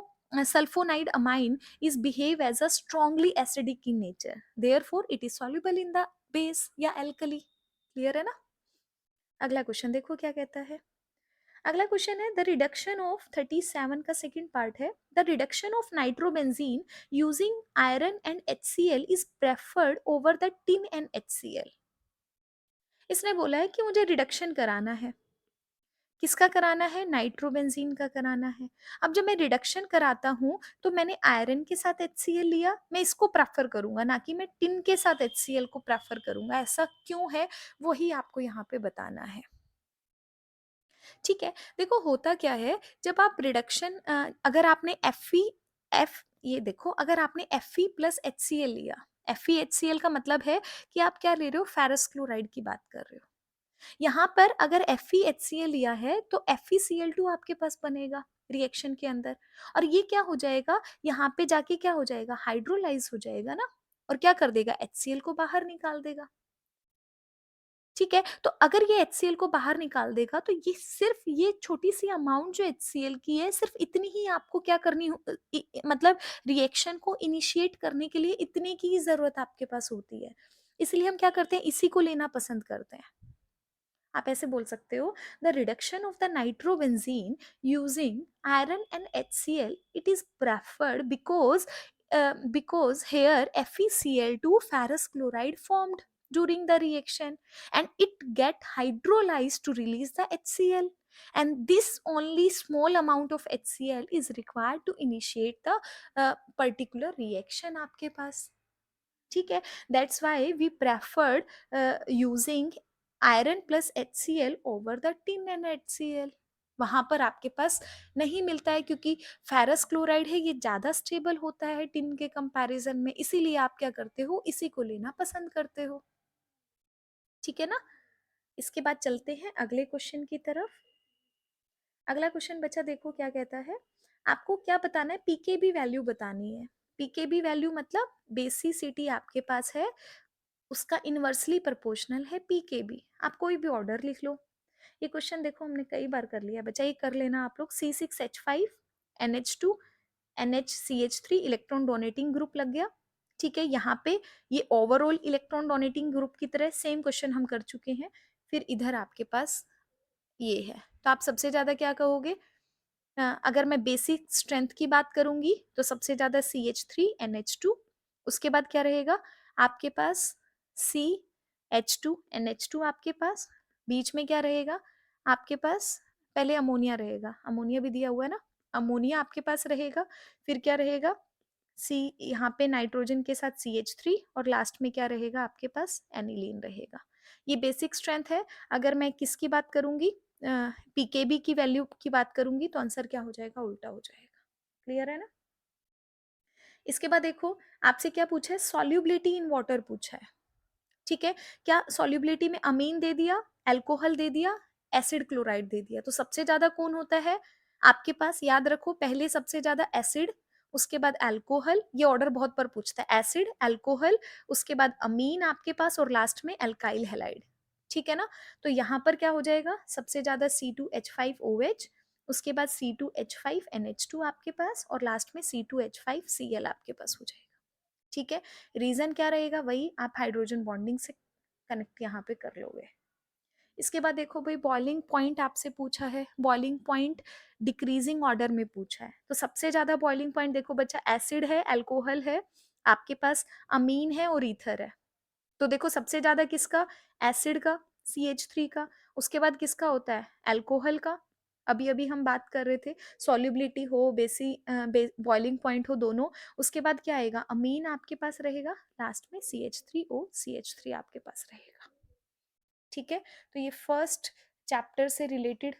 sulfonide amine is behave as a strongly acidic in nature, therefore it is soluble in the base या alkali। Clear है ना। अगला question देखो क्या कहता है। अगला question है, द रिडक्शन ऑफ 37 का सेकंड पार्ट है, the reduction of nitrobenzene using iron and HCl is preferred over the tin and HCl। इसने बोला है कि मुझे रिडक्शन कराना है, किसका कराना है, नाइट्रोबेंजीन का कराना है। अब जब मैं रिडक्शन कराता हूं, तो मैंने आयरन के साथ HCl लिया, मैं इसको प्रेफर करूंगा, ना कि मैं टिन के साथ HCl को प्रेफर करूंगा। ऐसा क्यों है, वही आपको यहाँ पे बताना है। ठीक है, देखो होता क्या है, जब आप रिडक्शन, अगर आपने ये देखो, अगर आपने Fe प्लस HCl लिया, FeHCl का मतलब है कि आप क्या ले रहे हो, फेरस क्लोराइड की बात कर रहे हो। यहाँ पर अगर FeHCl लिया है, तो FeCl2 आपके पास बनेगा रिएक्शन के अंदर, और ये क्या हो जाएगा, यहाँ पे जाके क्या हो जाएगा, हाइड्रोलाइज हो जाएगा ना, और क्या कर देगा, HCl को बाहर निकाल देगा। ठीक है, तो अगर ये HCl को बाहर निकाल देगा, तो ये सिर्फ ये छोटी सी अमाउंट जो HCl की है, सिर्फ इतनी ही आपको क्या करनी मतलब रिएक्शन को इनिशिएट करने के लिए इतने की ही जरूरत आपके पास होती है। इसलिए हम क्या करते हैं, इसी को लेना पसंद करते हैं। आप ऐसे बोल सकते हो, the reduction of the nitrobenzene using iron and HCl it is preferred because here FeCl2 ferrous chloride formed during the reaction, and it get hydrolyzed to release the HCl, and this only small amount of HCl is required to initiate the particular reaction आपके पास। ठीक है, that's why we preferred using iron plus HCl over the tin and HCl। वहां पर आपके पास नहीं मिलता है, क्योंकि फेरस क्लोराइड है, ये ज्यादा स्टेबल होता है टिन के कंपैरिजन में, इसीलिए आप क्या करते हो, इसी को लेना पसंद करते हो। ठीक है ना। इसके बाद चलते हैं अगले क्वेश्चन की तरफ। अगला क्वेश्चन बच्चा देखो क्या कहता है, आपको क्या बताना है, पीकेबी वैल्यू बतानी है। पीकेबी वैल्यू मतलब बेसिसिटी आपके पास है, उसका इनवर्सली प्रोपोर्शनल है पीकेबी। आप कोई भी ऑर्डर लिख लो। ये क्वेश्चन देखो हमने कई बार कर लिया बच्चा, ये कर लेना आप लोग। C6H5 NH2 NHCH3 electron donating group लग गया। ठीक है, यहाँ पे ये ओवरऑल इलेक्ट्रॉन डोनेटिंग ग्रुप की तरह सेम क्वेश्चन हम कर चुके हैं। फिर इधर आपके पास ये है। तो आप सबसे ज्यादा क्या कहोगे? अगर मैं बेसिक स्ट्रेंथ की बात करूंगी तो सबसे ज्यादा CH3NH2, उसके बाद क्या रहेगा आपके पास? CH2NH2 आपके पास, बीच में क्या रहेगा आपके पास? पहले अमोनिया रहेगा, अमोनिया भी दिया हुआ है ना, अमोनिया आपके पास रहेगा। फिर क्या रहेगा? सी, यहाँ पे नाइट्रोजन के साथ CH3 और लास्ट में क्या रहेगा आपके पास? एनिलीन रहेगा। ये बेसिक स्ट्रेंथ है। अगर मैं किसकी बात करूंगी, पीकेबी की वैल्यू की बात करूंगी तो आंसर क्या हो जाएगा? उल्टा हो जाएगा। क्लियर है ना? इसके बाद देखो आपसे क्या पूछा है? सॉल्युबिलिटी इन वाटर पूछा है। ठीक है, क्या सॉल्युबिलिटी में अमीन दे दिया, अल्कोहल दे दिया, एसिड क्लोराइड दे दिया, तो सबसे ज्यादा कौन होता है आपके पास? याद रखो, पहले सबसे ज्यादा एसिड, उसके बाद अल्कोहल, ये ऑर्डर बहुत बार पूछता है, एसिड, अल्कोहल, उसके बाद अमीन आपके पास, और लास्ट में अल्काइल हैलाइड। ठीक है ना? तो यहाँ पर क्या हो जाएगा? सबसे ज्यादा C2H5OH, उसके बाद C2H5NH2 आपके पास, और लास्ट में C2H5Cl आपके पास हो जाएगा। ठीक है, रीजन क्या रहेगा? वही आप हाइड्रोजन बॉन्डिंग से कनेक्ट यहाँ पे कर लोगे। इसके बाद देखो भाई, बॉइलिंग पॉइंट आपसे पूछा है, बॉइलिंग पॉइंट डिक्रीजिंग ऑर्डर में पूछा है। तो सबसे ज्यादा बॉइलिंग पॉइंट देखो बच्चा, एसिड है, अल्कोहल है आपके पास, अमीन है और ईथर है। तो देखो सबसे ज्यादा किसका? एसिड का, CH3 का। उसके बाद किसका होता है? अल्कोहल का। अभी अभी हम बात कर रहे थे, सॉल्युबिलिटी हो, बॉइलिंग पॉइंट हो, दोनों। उसके बाद क्या आएगा? अमीन आपके पास रहेगा, लास्ट में CH3O CH3 आपके पास रहेगा। ठीक है, तो ये फर्स्ट चैप्टर से रिलेटेड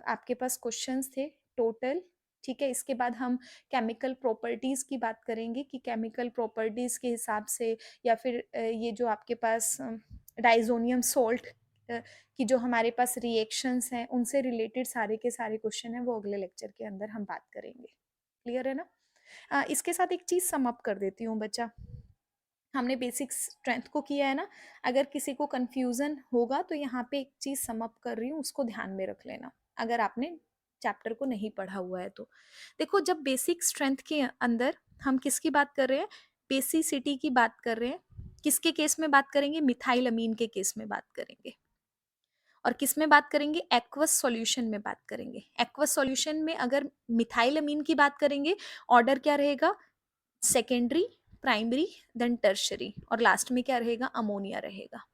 आपके पास क्वेश्चंस थे टोटल। ठीक है, इसके बाद हम केमिकल प्रॉपर्टीज की बात करेंगे कि केमिकल प्रॉपर्टीज के हिसाब से, या फिर ये जो आपके पास डाइजोनियम सोल्ट की जो हमारे पास रिएक्शंस हैं, उनसे रिलेटेड सारे के सारे क्वेश्चन हैं, वो अगले लेक्चर के अंदर हम बात करेंगे। क्लियर है ना? इसके साथ एक चीज सम अप कर देती हूँ बच्चा, हमने बेसिक स्ट्रेंथ को किया है ना, अगर किसी को कंफ्यूजन होगा तो यहाँ पे एक चीज सम अप कर रही हूँ, उसको ध्यान में रख लेना अगर आपने चैप्टर को नहीं पढ़ा हुआ है तो। देखो, जब बेसिक स्ट्रेंथ के अंदर हम किसकी बात कर रहे हैं? बेसिसिटी की बात कर रहे हैं। किसके केस में बात करेंगे? मिथाइल अमीन के केस में बात करेंगे। और किस में बात करेंगे? एक्वस सॉल्यूशन में बात करेंगे। एक्वस सॉल्यूशन में अगर मिथाइल अमीन की बात करेंगे, ऑर्डर क्या रहेगा? सेकेंडरी, प्राइमरी, देन टर्शरी, और लास्ट में क्या रहेगा? अमोनिया रहेगा।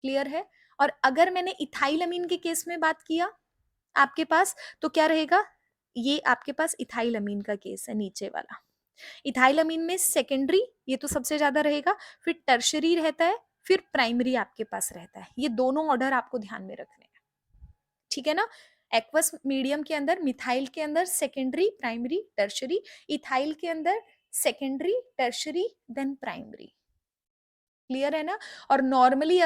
क्लियर है? और अगर मैंने इथाइल अमीन के केस में बात किया आपके पास, तो क्या रहेगा? ये आपके पास इथाइल अमीन का केस है, नीचे वाला। इथाइल अमीन में सेकेंडरी, ये तो सबसे ज्यादा रहेगा, फिर टर्शरी रहता है, फिर प्राइमरी आपके पास रहता है। ये दोनों ऑर्डर आपको ध्यान में रखने हैं। ठीक है ना? एक्वस मीडियम के अंदर, मिथाइल के अंदर सेकेंडरी, प्राइमरी, टर्शरी, इथाइल के अंदर secondary, tertiary, then primary. Clear है ना? और नॉर्मली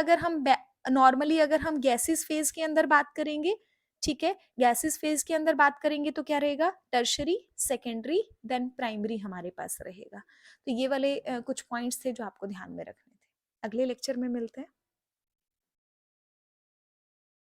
अगर हम गैसेस फेज के अंदर बात करेंगे, ठीक है, गैसेस फेज के अंदर बात करेंगे तो क्या रहेगा? टर्शरी, सेकेंडरी, देन प्राइमरी हमारे पास रहेगा। तो ये वाले कुछ पॉइंट्स थे जो आपको ध्यान में रखने थे। अगले लेक्चर में मिलते हैं।